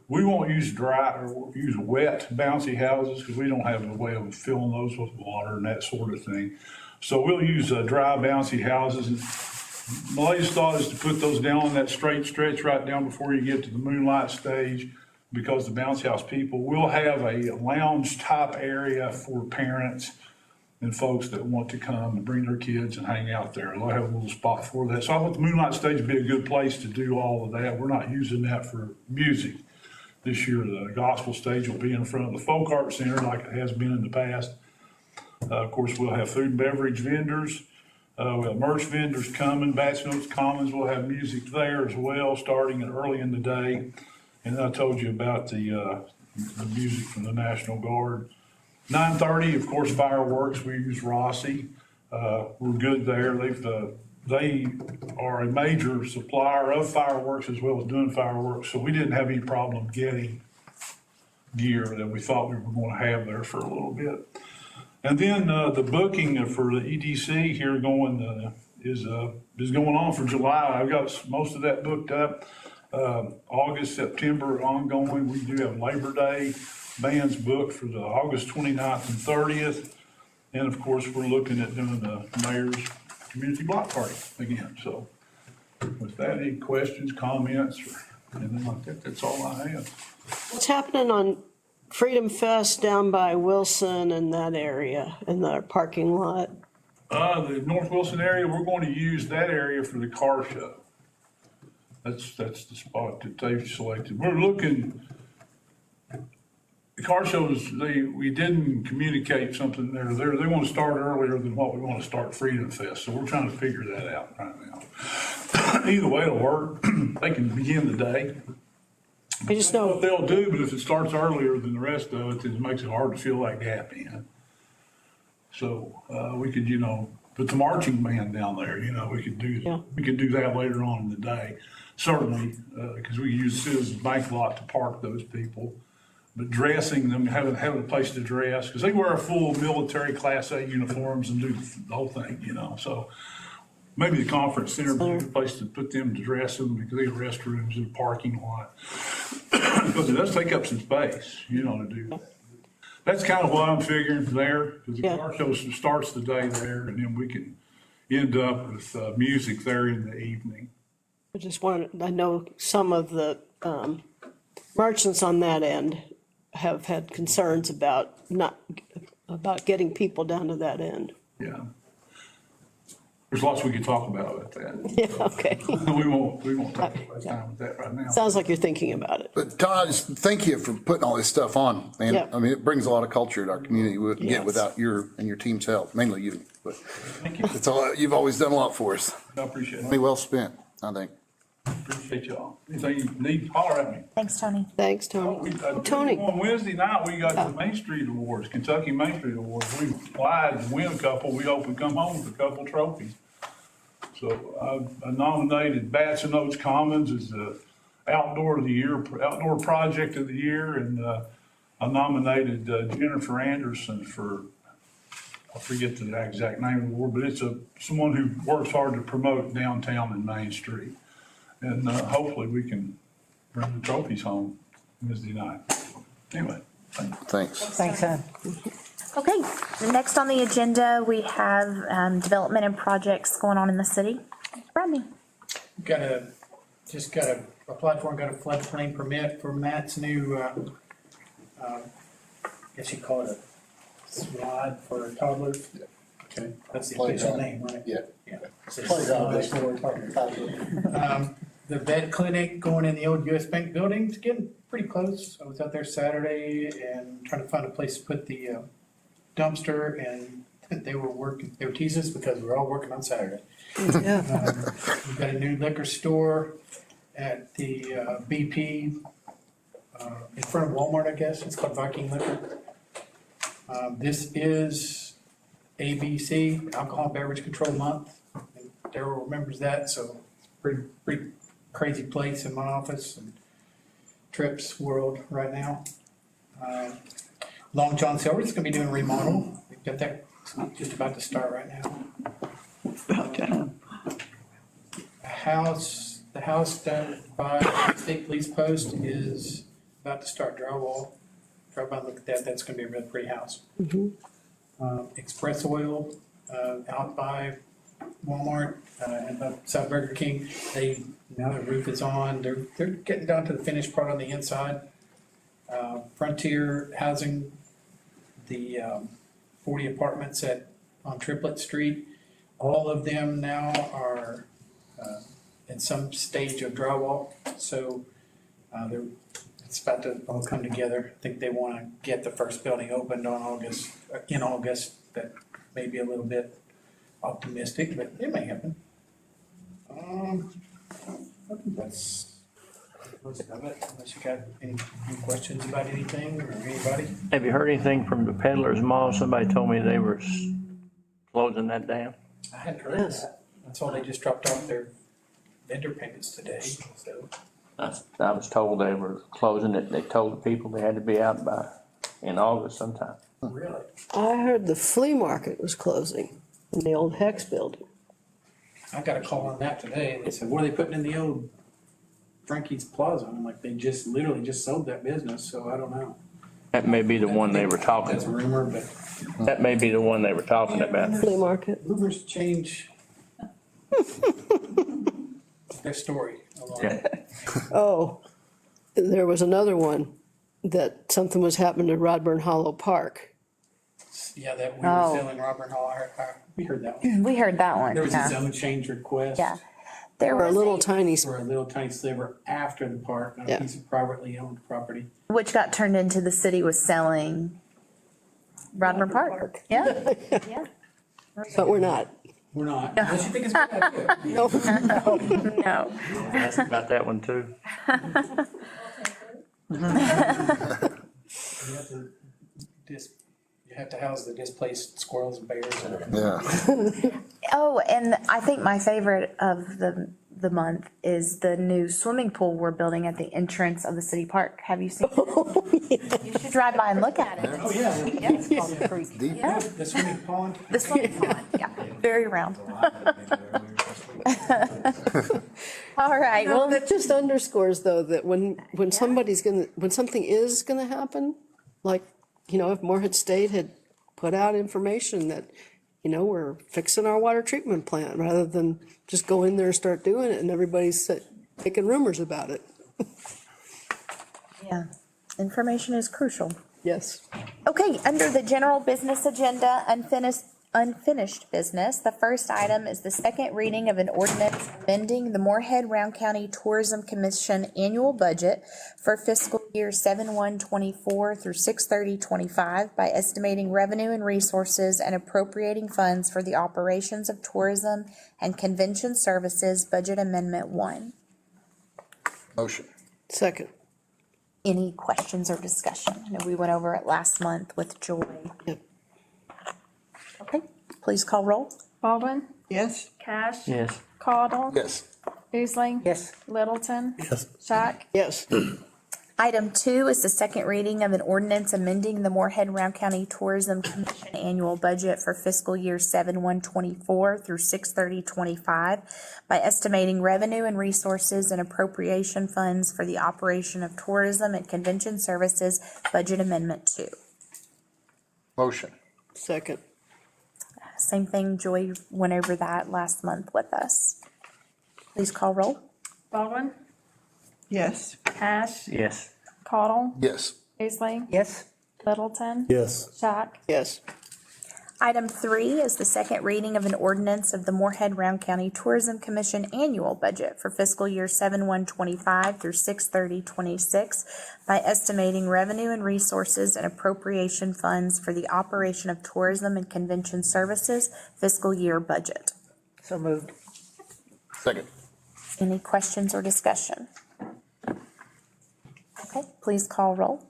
we won't use dry or use wet bouncy houses because we don't have a way of filling those with water and that sort of thing. So we'll use dry bouncy houses. And my latest thought is to put those down on that straight stretch right down before you get to the Moonlight stage, because the bouncy house people will have a lounge type area for parents and folks that want to come and bring their kids and hang out there. They'll have a little spot for that. So I want the Moonlight stage to be a good place to do all of that. We're not using that for music this year. The gospel stage will be in front of the Folk Art Center like it has been in the past. Of course, we'll have food and beverage vendors. We'll have merch vendors coming. Bats and Oats Commons will have music there as well, starting early in the day. And I told you about the music from the National Guard. 9:30, of course, fireworks. We use Rossi. We're good there. They are a major supplier of fireworks as well as doing fireworks. So we didn't have any problem getting gear that we thought we were going to have there for a little bit. And then the booking for the EDC here is going on for July. I've got most of that booked up. August, September ongoing. We do have Labor Day bands booked for the August 29th and 30th. And of course, we're looking at doing the mayor's community block party again. So with that, any questions, comments, or anything like that, that's all I have. What's happening on Freedom Fest down by Wilson and that area in the parking lot? The North Wilson area, we're going to use that area for the car show. That's the spot that they've selected. We're looking, the car shows, we didn't communicate something there. They want to start earlier than what we want to start Freedom Fest. So we're trying to figure that out right now. Either way, it'll work. They can begin the day. I just know what they'll do, but if it starts earlier than the rest of it, it makes it hard to fill that gap in. So we could, put the marching band down there. We could do that later on in the day. Certainly, because we use Citizens Bank lot to park those people. But dressing them, having a place to dress, because they wear a full military Class A uniforms and do the whole thing, So maybe the conference center would be a place to put them to dress them, because they have restrooms and parking lot. Because it does take up some space, to do that. That's kind of what I'm figuring there, because the car show starts the day there, and then we can end up with music there in the evening. I know some of the merchants on that end have had concerns about getting people down to that end. Yeah. There's lots we could talk about at that. Yeah, okay. We won't talk about time with that right now. Sounds like you're thinking about it. But Todd, thank you for putting all this stuff on, man. Yeah. I mean, it brings a lot of culture to our community we wouldn't get without your and your team's help, mainly you. But thank you. It's all, you've always done a lot for us. I appreciate it. Money well spent, I think. Appreciate y'all. Anything you need, holler at me. Thanks, Tony. Thanks, Tony. Tony. On Wednesday night, we got the Main Street Awards, Kentucky Main Street Awards. We applied to win a couple. We hope we come home with a couple trophies. So I nominated Bats and Oats Commons as the outdoor project of the year, and I nominated Jennifer Anderson for, I forget the exact name of the award, but it's someone who works hard to promote downtown and Main Street. And hopefully we can bring the trophies home Wednesday night. Anyway, thanks. Thanks, Ed. Okay, next on the agenda, we have development and projects going on in the city. Rodney? Just got applied for and got a floodplain permit for Matt's new, guess you call it a slide for toddlers. Okay, that's the official name, right? Yeah. Yeah. It's a slide for toddlers. The vet clinic going in the old US Bank building is getting pretty close. I was out there Saturday and trying to find a place to put the dumpster, and they were teasing us because we're all working on Saturday. Yeah. We've got a new liquor store at the BP in front of Walmart, I guess. It's called Viking Liquor. This is ABC, Alcohol Beverage Control Month. And Darryl remembers that, so it's pretty crazy place in my office and Trips World right now. Long John Silver's gonna be doing a remodel. We've got that just about to start right now. About time. The house done by State Police Post is about to start drywall. Drive by and look at that, that's gonna be a real pretty house. Express Oil, out by Walmart, and South Burger King, now the roof is on, they're getting down to the finished part on the inside. Frontier Housing, the 40 apartments on Triplet Street, all of them now are in some stage of drywall, so it's about to all come together. I think they want to get the first building opened in August. That may be a little bit optimistic, but it may happen. I think that's most of it, unless you got any questions about anything or anybody. Have you heard anything from the Peddler's Mall? Somebody told me they were closing that down. I hadn't heard of that. That's all, they just dropped off their vendor payments today, so. I was told they were closing it. They told the people they had to be out in August sometime. Really? I heard the flea market was closing in the old Hex building. I got a call on that today, and they said, what are they putting in the old Frankie's Plaza? And I'm like, they literally just sold that business, so I don't know. That may be the one they were talking. That's a rumor, but That may be the one they were talking about. Flea market. rumors change their story a lot. Yeah. Oh, there was another one that something was happening at Rodburn Hollow Park. Yeah, that we were selling Robert Hall, we heard that one. We heard that one. There was a yeah. zone change request. Yeah. There For a was little tiny, For a little tiny sliver after the park, on a Yeah. piece of privately owned property. which got turned into the city was selling Rodman Park. Yeah. Yeah. but we're not. We're not, unless you think it's a good idea. No. No. Asked about that one too. You have to house the displaced squirrels and bears. Yeah. Oh, and I think my favorite of the month is the new swimming pool we're building at the entrance of the city park. Have you seen it? You should drive by and look at it. Oh, yeah. Yeah, it's called the Creek. Yeah, The swimming pond. the swimming pond, yeah, very round. All right, well, That just underscores though that when something is gonna happen, like, if Morehead State had put out information that, we're fixing our water treatment plant, rather than just go in there and start doing it and everybody's making rumors about it. yeah, information is crucial. Yes. Okay, under the general business agenda, unfinished business, the first item is the second reading of an ordinance amending the Morehead Round County Tourism Commission annual budget for fiscal year 7/1/24 through 6/30/25 by estimating revenue and resources and appropriating funds for the operations of tourism and convention services, budget amendment 1. Motion. Second. Any questions or discussion? I know we went over it last month with Joy. Yep. Okay, please call roll. Baldwin, Yes? Cash, Yes. Caudle, Yes. Beasley, Yes. Littleton, Yes. Shack, Yes. Item 2 is the second reading of an ordinance amending the Morehead Round County Tourism Commission annual budget for fiscal year 7/1/24 through 6/30/25 by estimating revenue and resources and appropriation funds for the operation of tourism and convention services, budget amendment 2. Motion. Second. Same thing, Joy went over that last month with us. Please call roll. Baldwin, Yes. Cash, Yes. Cottle, Yes. Paisley, Yes. Littleton, Yes. Shack. Yes. Item 3 is the second reading of an ordinance of the Morehead Round County Tourism Commission annual budget for fiscal year 7/1/25 through 6/30/26 by estimating revenue and resources and appropriation funds for the operation of tourism and convention services fiscal year budget. So moved. Second. Any questions or discussion? Okay, please call roll.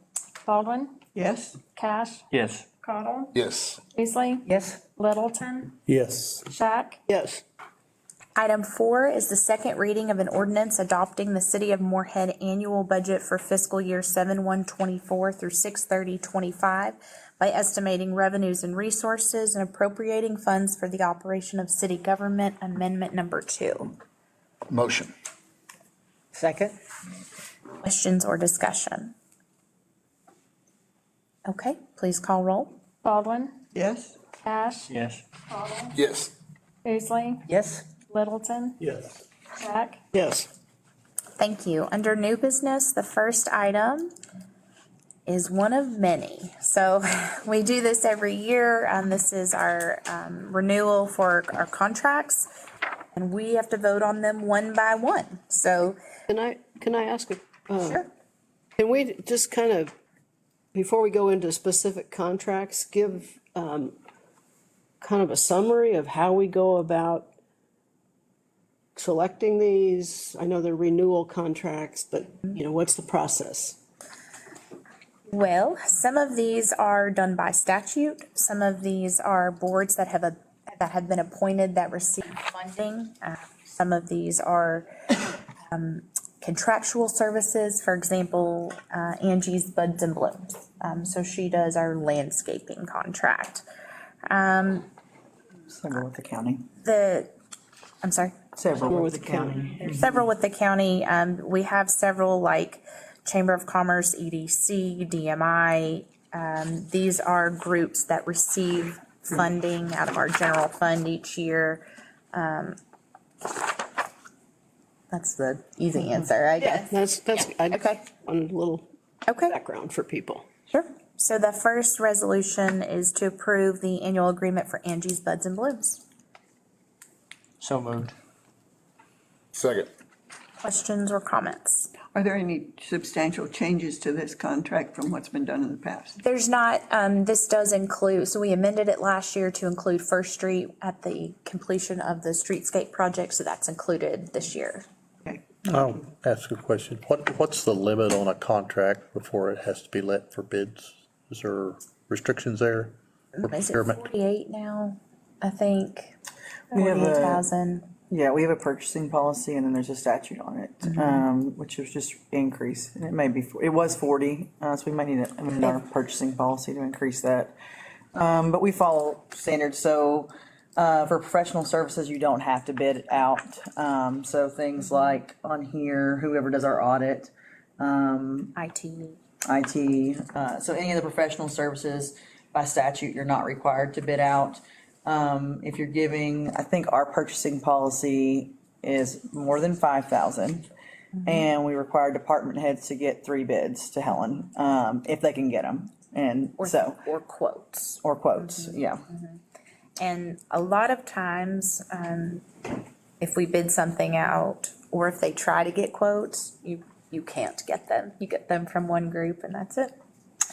Baldwin, Yes. Cash, Yes. Cottle, Yes. Paisley, Yes. Littleton, Yes. Shack. Yes. Item 4 is the second reading of an ordinance adopting the City of Morehead annual budget for fiscal year 7/1/24 through 6/30/25 by estimating revenues and resources and appropriating funds for the operation of city government, amendment number 2. Motion. Second. Questions or discussion? Okay, please call roll. Baldwin, Yes. Cash, Yes. Cottle, Yes. Paisley, Yes. Littleton, Yes. Shack. Yes. Thank you. Under new business, the first item is one of many. So we do this every year. This is our renewal for our contracts, and we have to vote on them one by one. So Can I ask a, sure. can we just kind of, before we go into specific contracts, give kind of a summary of how we go about selecting these? I know they're renewal contracts, but, what's the process? Well, some of these are done by statute. Some of these are boards that have been appointed that receive funding. Some of these are contractual services. For example, Angie's Buds and Blooms. So she does our landscaping contract. Several with the county. I'm sorry. Several with the county. There's several with the county. We have several like Chamber of Commerce, EDC, DMI. These are groups that receive funding out of our general fund each year. That's the easy answer, I guess. Okay. On a little Okay. background for people. Sure. So the first resolution is to approve the annual agreement for Angie's Buds and Blooms. So moved. Second. Questions or comments? Are there any substantial changes to this contract from what's been done in the past? There's not, this does include, so we amended it last year to include First Street at the completion of the streetscape project, so that's included this year. I'll ask a question. What's the limit on a contract before it has to be let for bids? Is there restrictions there? Is it Procurement? 48 now? I think We have 48,000. Yeah, we have a purchasing policy and then there's a statute on it, which is just increase. And it may be, it was 40, so we might need to amend our purchasing policy to increase that. But we follow standards, so for professional services, you don't have to bid it out. So things like on here, whoever does our audit, IT. so any of the professional services by statute, you're not required to bid out. If you're giving, I think our purchasing policy is more than 5,000. And we require department heads to get 3 bids to Helen, if they can get them. And Or quotes. Or quotes, yeah. And a lot of times, if we bid something out, or if they try to get quotes, you can't get them. You get them from one group and that's it.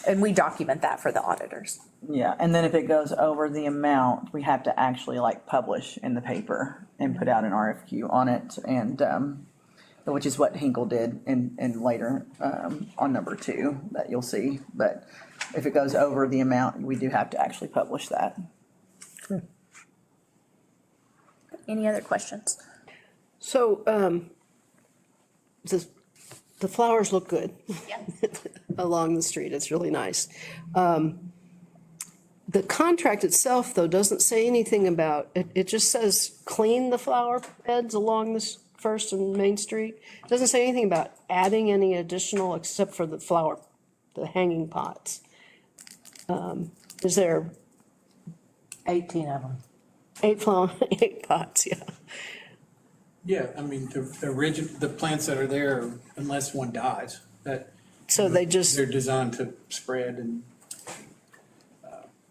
And we document that for the auditors. Yeah, and then if it goes over the amount, we have to actually publish in the paper and put out an RFQ on it, and which is what Hinkle did and later on number 2 that you'll see. But if it goes over the amount, we do have to actually publish that. Any other questions? So, the flowers look good. Yeah. Along the street, it's really nice. The contract itself, though, doesn't say anything about, it just says clean the flower beds along this First and Main Street. It doesn't say anything about adding any additional except for the hanging pots. Is there 18 of them. 8 pots, yeah. Yeah, I mean, the plants that are there, unless one dies, that. So they just, They're designed to spread and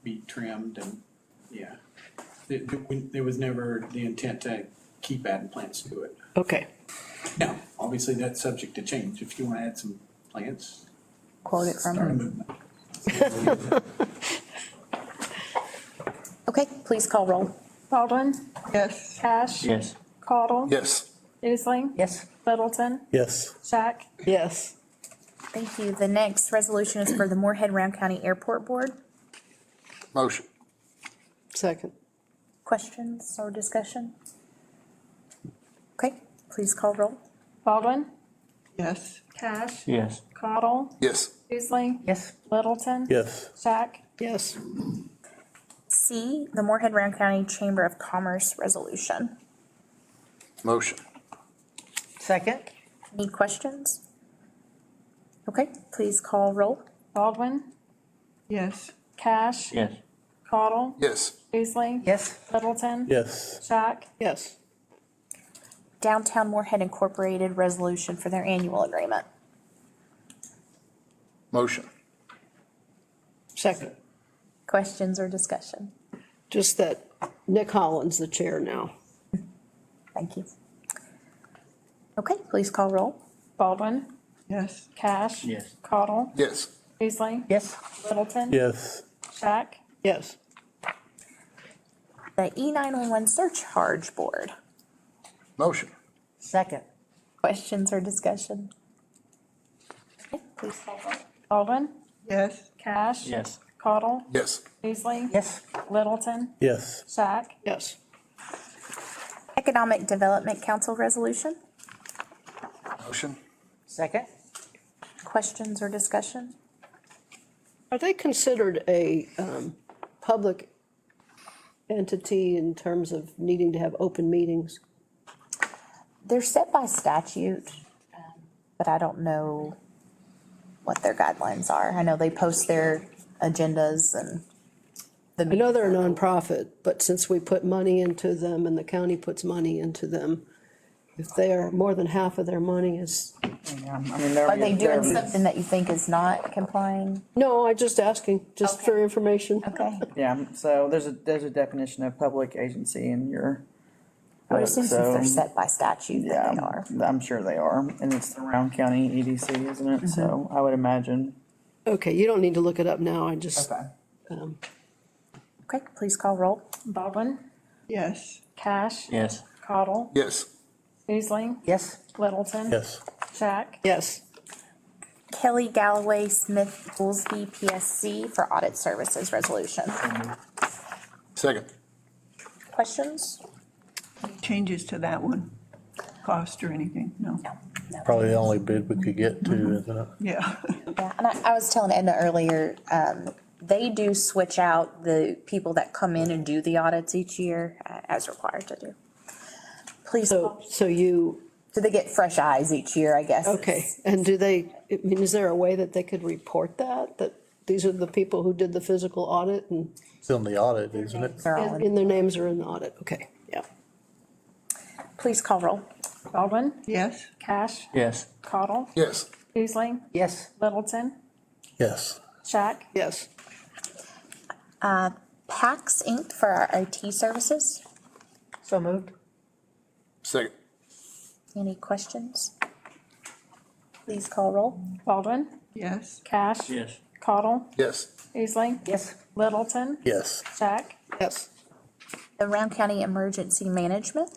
be trimmed and, yeah. There was never the intent to keep adding plants to it. okay. Now, obviously, that's subject to change. If you want to add some plants, Quote it start a from. movement. Okay, please call roll. Baldwin, Yes. Cash. Yes. Caudle. Yes. Easley. Yes. Littleton. Yes. Shack. Yes. Thank you. The next resolution is for the Morehead Round County Airport Board. Motion. Second. Questions or discussion? Okay, please call roll. Baldwin, Yes. Cash. Yes. Caudle. Yes. Easley. Yes. Littleton. Yes. Shack. Yes. C, the Morehead Round County Chamber of Commerce Resolution. Motion. Second. Any questions? Okay, please call roll. Baldwin, Yes. Cash. Yes. Caudle. Yes. Easley. Yes. Littleton. Yes. Shack. Yes. Downtown Morehead Incorporated Resolution for their annual agreement. Motion. Second. Questions or discussion? Just that Nick Holland's the chair now. Thank you. Okay, please call roll. Baldwin, Yes. Cash. Yes. Caudle. Yes. Easley. Yes. Littleton. Yes. Shack. Yes. The E911 Surcharge Board. Motion. Second. Questions or discussion? Okay, please call roll. Baldwin, Yes. Cash. Yes. Caudle. Yes. Easley. Yes. Littleton. Yes. Shack. Yes. Economic Development Council Resolution. Motion. Second. Questions or discussion? Are they considered a public entity in terms of needing to have open meetings? They're set by statute, but I don't know what their guidelines are. I know they post their agendas and the. I know they're a nonprofit, but since we put money into them and the county puts money into them, if they are, more than half of their money is, Yeah, I mean, they're. Are they doing they're- something that you think is not complying? no, I'm just asking, just for information. Okay. Yeah, so there's a definition of public agency in your. I would assume since so, they're set by statute that they are. Yeah, I'm sure they are, and it's the Round County EDC, isn't it? So I would imagine. Okay, you don't need to look it up now, I just, Okay. Okay, please call roll. Baldwin, Yes. Cash. Yes. Caudle. Yes. Easley. Yes. Littleton. Yes. Shack. yes. Kelly Galloway Smith Goolsby PSC for Audit Services Resolution. Second. Questions? Changes to that one? Cost or anything? No. Probably the only bid we could get to, isn't it? Yeah. Yeah, and I was telling Edna earlier, they do switch out the people that come in and do the audits each year as required to do. Please, So you, so they get fresh eyes each year, I guess. okay, and do they, I mean, is there a way that they could report that these are the people who did the physical audit and, It's in the audit, isn't it? They're all in. and their names are in the audit? Okay, yeah. Please call roll. Baldwin, Yes. Cash. Yes. Caudle. Yes. Easley. Yes. Littleton. Yes. Shack. Yes. PAX Inc. for our IT services. So moved. Second. Any questions? Please call roll. Baldwin, Yes. Cash. Yes. Caudle. Yes. Easley. Yes. Littleton. Yes. Shack. Yes. The Round County Emergency Management.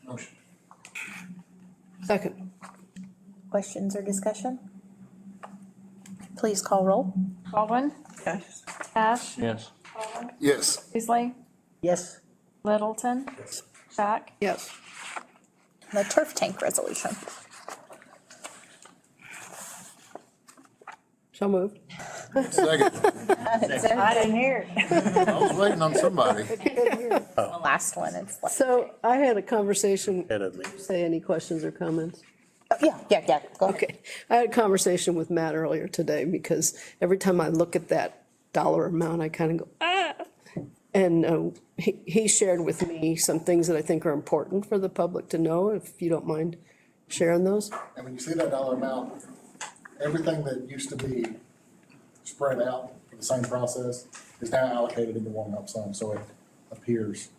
Motion. Second. Questions or discussion? Please call roll. Baldwin, Yes. Cash. Yes. Yes. Easley. Yes. Littleton. Shack. Yes. The turf tank resolution. So moved. Second. I didn't hear it. I was waiting on somebody. The last one, it's like, So I had a conversation, Ahead of me. say any questions or comments? oh, yeah, go ahead. Okay, I had a conversation with Matt earlier today because every time I look at that dollar amount, I kind of go, ah. And he shared with me some things that I think are important for the public to know, if you don't mind sharing those. And when you see that dollar amount, everything that used to be spread out for the same process is now allocated into one lump sum, so it appears.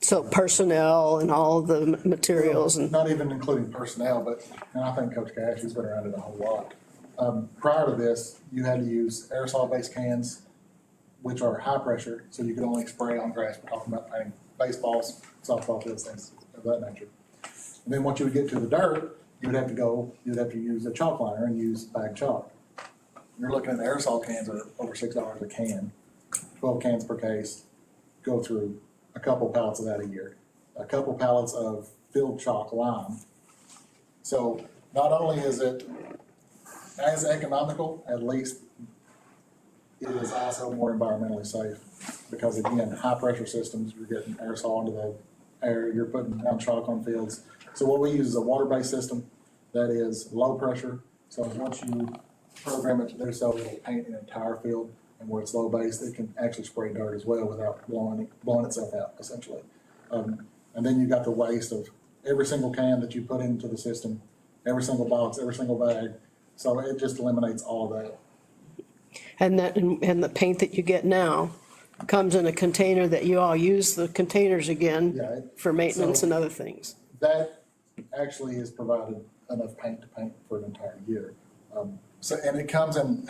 So personnel and all of the materials and. Not even including personnel, but, and I think Coach Cash, he's been around it a whole lot. Prior to this, you had to use aerosol-based cans, which are high pressure, so you could only spray on grass. We're talking about playing baseballs, softball fields, things of that nature. And then once you would get to the dirt, you would have to use a chalk liner and use bag chalk. You're looking at aerosol cans are over $6 a can, 12 cans per case, go through a couple pallets of that a year, a couple pallets of filled chalk lime. So not only is it as economical, at least it is also more environmentally safe, because again, high pressure systems, you're getting aerosol into the air, you're putting down chalk on fields. So what we use is a water-based system that is low pressure. So once you program it to do so, it'll paint an entire field, and where it's low based, it can actually spray dirt as well without blowing itself out, essentially. And then you've got the waste of every single can that you put into the system, every single box, every single bag. So it just eliminates all that. And the paint that you get now comes in a container that you all use the containers again for maintenance and other things. That actually has provided enough paint to paint for an entire year. And it comes in,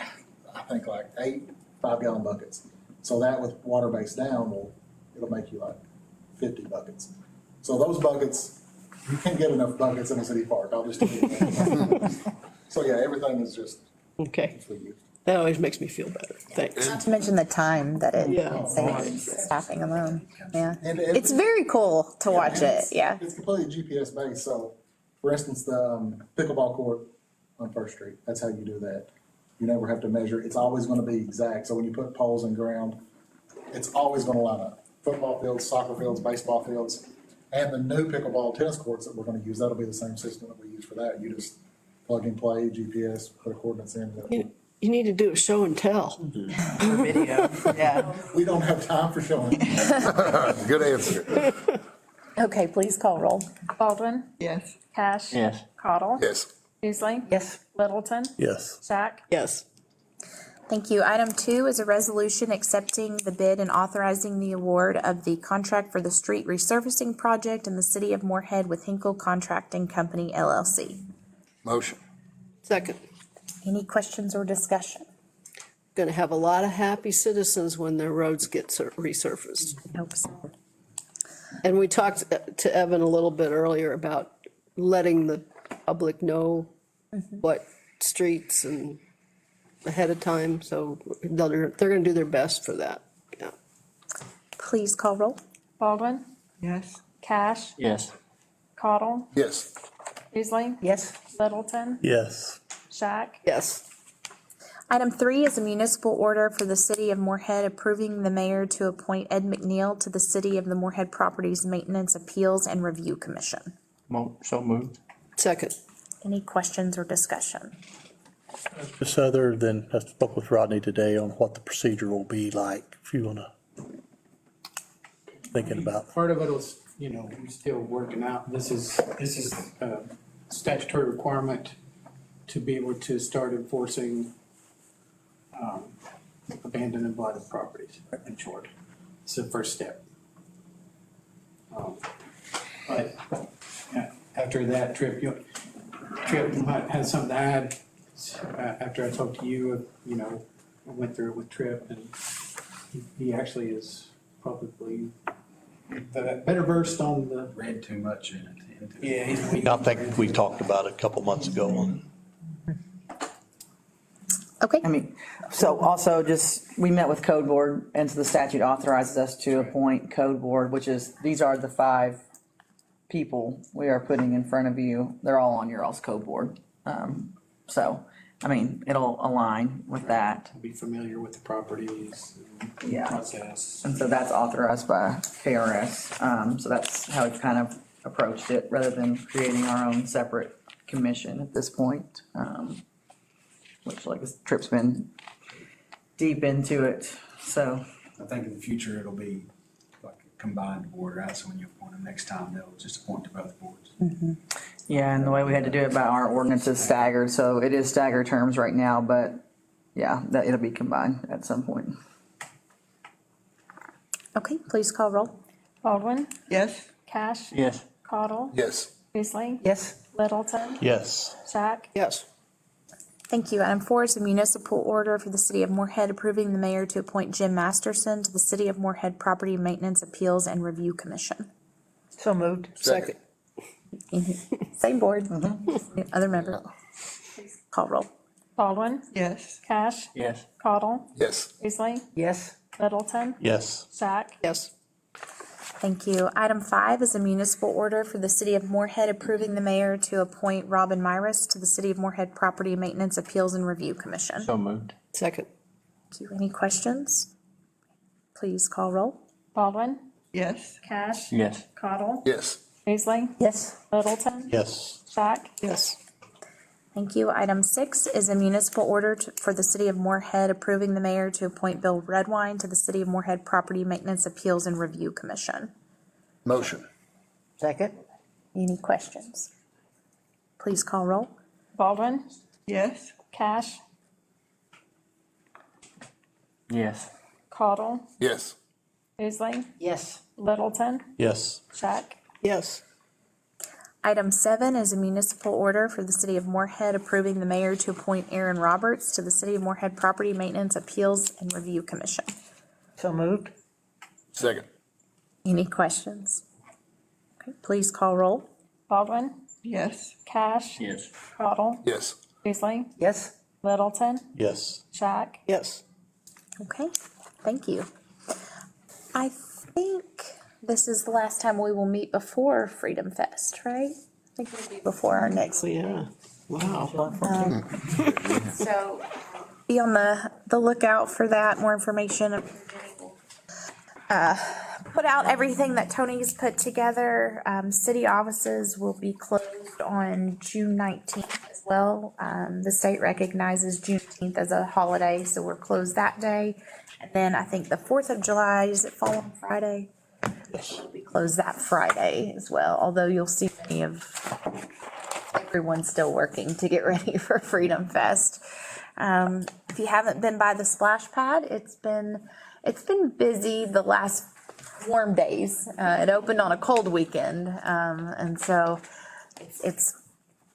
I think, like 8 5-gallon buckets. So that with water-based down, it'll make you like 50 buckets. So those buckets, you can't get enough buckets in a city park. I'll just tell you that. So yeah, everything is just. Okay. That always makes me feel better. Thanks. Not to mention the time that it saves, staffing alone. Yeah. It's very cool to watch it. Yeah. It's completely GPS based. So for instance, the pickleball court on First Street, that's how you do that. You never have to measure. It's always going to be exact. So when you put poles in ground, it's always going to line up. Football fields, soccer fields, baseball fields, and the new pickleball tennis courts that we're going to use, that'll be the same system that we use for that. You just plug and play, GPS, put coordinates in. You need to do a show and tell. Video, yeah. We don't have time for showing. Good answer. Okay, please call roll. Baldwin. Yes. Cash. Yes. Cottle. Yes. Beasley. Yes. Littleton. Yes. Shack. Yes. Thank you. Item 2 is a resolution accepting the bid and authorizing the award of the contract for the street resurfacing project in the city of Morehead with Hinkle Contracting Company, LLC. Motion. Second. Any questions or discussion? Going to have a lot of happy citizens when their roads get resurfaced. I hope so. And we talked to Evan a little bit earlier about letting the public know what streets and ahead of time, so they're going to do their best for that. Yeah. Please call roll. Baldwin. Yes. Cash. Yes. Cottle. Yes. Beasley. Yes. Littleton. Yes. Shack. Yes. Item 3 is a municipal order for the city of Morehead approving the mayor to appoint Ed McNeil to the city of the Morehead Properties Maintenance Appeals and Review Commission. So moved. Second. Any questions or discussion? Just other than, I spoke with Rodney today on what the procedure will be like, if you want to, thinking about. Part of it was, we're still working out. This is a statutory requirement to be able to start enforcing abandoned and blighted properties, in short. It's the first step. But after that, Tripp might have something to add. After I talked to you, I went through it with Tripp, and he actually is probably better versed on the. Read too much in it. Yeah. I think we talked about it a couple months ago. Okay. I mean, so also we met with Code Board, and so the statute authorizes us to appoint Code Board, which is, these are the 5 people we are putting in front of you. They're all on your all's Code Board. So, I mean, it'll align with that. Be familiar with the properties and Yeah. process. And so that's authorized by KRS. So that's how we've kind of approached it, rather than creating our own separate commission at this point. Which, like, Tripp's been deep into it, so. I think in the future it'll be combine the board, right? So when you appoint them next time, they'll just appoint to both boards. Yeah, and the way we had to do it by our ordinance is staggered, so it is staggered terms right now, but yeah, that it'll be combined at some point. Okay, please call roll. Baldwin, Yes? Cash, Yes. Cottle, Yes. Beasley, Yes. Littleton, Yes. Shack, Yes. Thank you. Item 4 is a municipal order for the city of Morehead approving the mayor to appoint Jim Masterson to the city of Morehead Property Maintenance Appeals and Review Commission. So moved. Second. Same board. Other member. Please call roll. Baldwin, Yes. Cash, Yes. Cottle, Yes. Beasley, Yes. Littleton, Yes. Shack, Yes. Thank you. Item 5 is a municipal order for the city of Morehead approving the mayor to appoint Robin Myris to the city of Morehead Property Maintenance Appeals and Review Commission. So moved. Second. Thank you. Any questions? Please call roll. Baldwin, Yes. Cash, Yes. Cottle, Yes. Beasley, Yes. Littleton, Yes. Shack, Yes. Thank you. Item 6 is a municipal order for the city of Morehead approving the mayor to appoint Bill Redwine to the city of Morehead Property Maintenance Appeals and Review Commission. Motion. Second. Any questions? Please call roll. Baldwin, Yes. Cash, Yes. Cottle, Yes. Beasley, Yes. Littleton, Yes. Shack, Yes. Item 7 is a municipal order for the city of Morehead approving the mayor to appoint Aaron Roberts to the city of Morehead Property Maintenance Appeals and Review Commission. So moved. Second. Any questions? Okay, please call roll. Baldwin, Yes. Cash, Yes. Cottle, Yes. Beasley, Yes. Littleton, Yes. Shack, Yes. Okay, thank you. I think this is the last time we will meet before Freedom Fest, right? I think it'll be before our next. Oh, yeah. Wow. So be on the lookout for that, more information. Put out everything that Tony's put together. City offices will be closed on June 19th as well. The state recognizes Juneteenth as a holiday, so we're closed that day. And then I think the 4th of July, does it fall on Friday? We'll be closed that Friday as well, although you'll see many of everyone's still working to get ready for Freedom Fest. If you haven't been by the splash pad, it's been busy the last warm days. It opened on a cold weekend, and so it's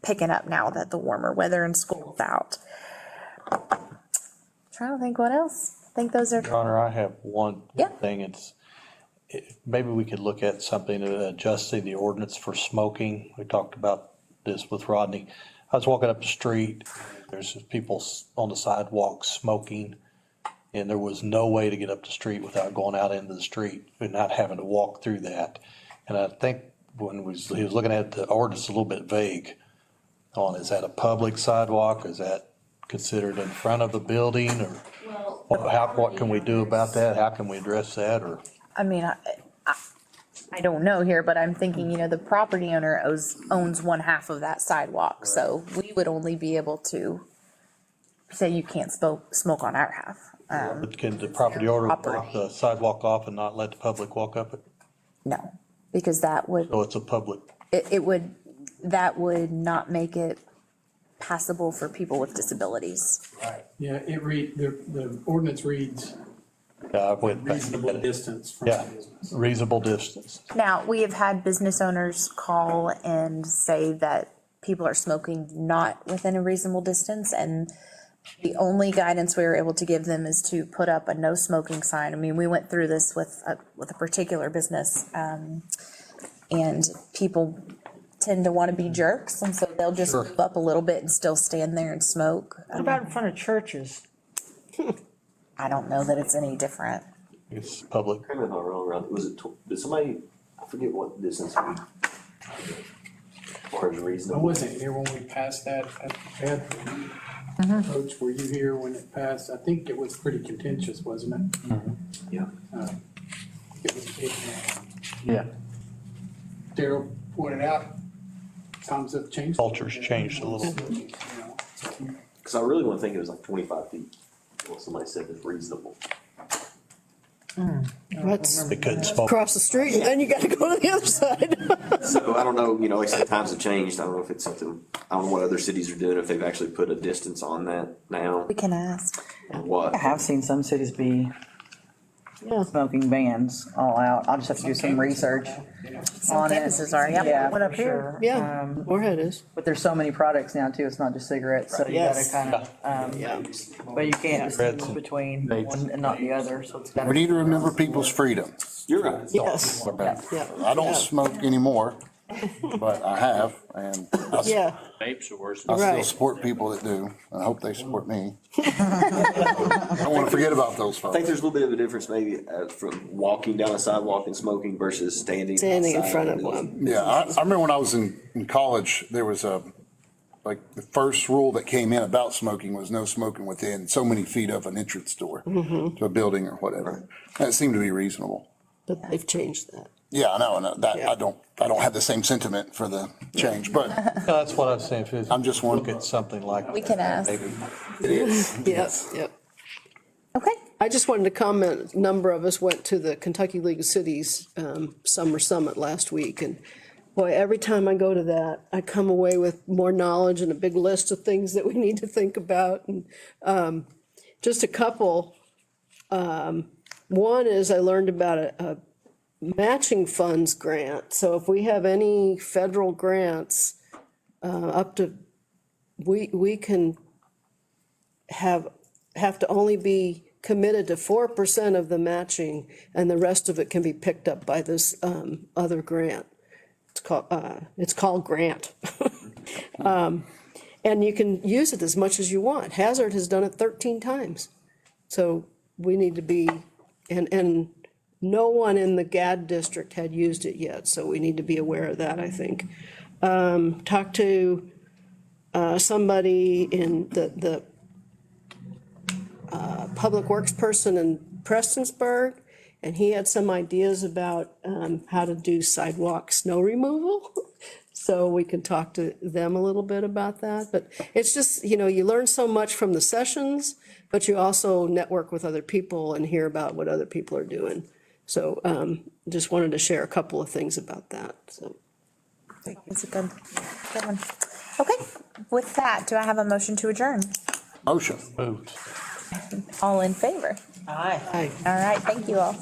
picking up now that the warmer weather and school's out. Trying to think what else. I think those are. Your Honor, I have one Yeah. thing. Maybe we could look at something to adjusting the ordinance for smoking. We talked about this with Rodney. I was walking up the street, there's people on the sidewalk smoking, and there was no way to get up the street without going out into the street and not having to walk through that. And I think when he was looking at the ordinance, a little bit vague on, is that a public sidewalk? Is that considered in front of the building, or what can we do about that? How can we address that, or? I mean, I don't know here, but I'm thinking, the property owner owns one half of that sidewalk, so we would only be able to say you can't smoke on our half. But can the property owner block the sidewalk off and not let the public walk up it? No, because that would, So it's a public, that would not make it passable for people with disabilities. Right. Yeah, the ordinance reads I went back. reasonable distance from Yeah, the business. reasonable distance. Now, we have had business owners call and say that people are smoking not within a reasonable distance, and the only guidance we were able to give them is to put up a no smoking sign. I mean, we went through this with a particular business, and people tend to want to be jerks, and so they'll just move up a little bit and still stand there and smoke. What about in front of churches? I don't know that it's any different. It's public. Correct me if I'm wrong, Rob. Did somebody, I forget what distance we, as far as I reasonable. wasn't here when we passed that at the bed. Coach, were you here when it passed? I think it was pretty contentious, wasn't it? Yeah. It was big. Yeah. Daryl pointed out, times have changed. Culture's changed a little. Because I really want to think it was like 25 feet. Well, somebody said it's reasonable. That's They couldn't smoke. across the street, and then you gotta go to the other side. So I don't know, like I said, times have changed. I don't know if it's something, I don't know what other cities are doing, if they've actually put a distance on that now We can ask. or what. I have seen some cities be Yeah. smoking bans all out. I'll just have to do some research Some on it. campuses are, yep. Yeah, What up for here? sure. Yeah, Morehead is. But there's so many products now too, it's not just cigarettes, so you gotta Yes. kind of, but you can't distinguish between one and not the other, so it's gotta. We need to remember people's freedom. You're right. Yes, yeah. I don't smoke anymore, but I have, and Yeah, Vapes are worse. I still Right. support people that do, and I hope they support me. I don't want to forget about those I folks. think there's a little bit of a difference maybe from walking down a sidewalk and smoking versus standing. standing in outside front of and- one. Yeah, I remember when I was in college, there was like the first rule that came in about smoking was no smoking within so many feet of an entrance door to a building or whatever. That seemed to be reasonable. But they've changed that. Yeah, I know, that, Yeah. I don't have the same sentiment for the change, but That's what I was saying. If I'm just look wondering. at something like. We can ask. maybe It is. Yes, yep. Okay. I just wanted to comment, a number of us went to the Kentucky League of Cities Summer Summit last week, and boy, every time I go to that, I come away with more knowledge and a big list of things that we need to think about, and just a couple. One is I learned about a matching funds grant, so if we have any federal grants up to, we can have to only be committed to 4% of the matching, and the rest of it can be picked up by this other grant. It's called grant. And you can use it as much as you want. Hazard has done it 13 times. So we need to be, and no one in the GAD district had used it yet, so we need to be aware of that, I think. Talked to somebody in the public works person in Prestonsburg, and he had some ideas about how to do sidewalk snow removal. So we can talk to them a little bit about that. But it's just, you learn so much from the sessions, but you also network with other people and hear about what other people are doing. So just wanted to share a couple of things about that, so. It's a good one. Okay, with that, do I have a motion to adjourn? Motion. Moved. All in favor? Aye. Hi. All right, thank you all.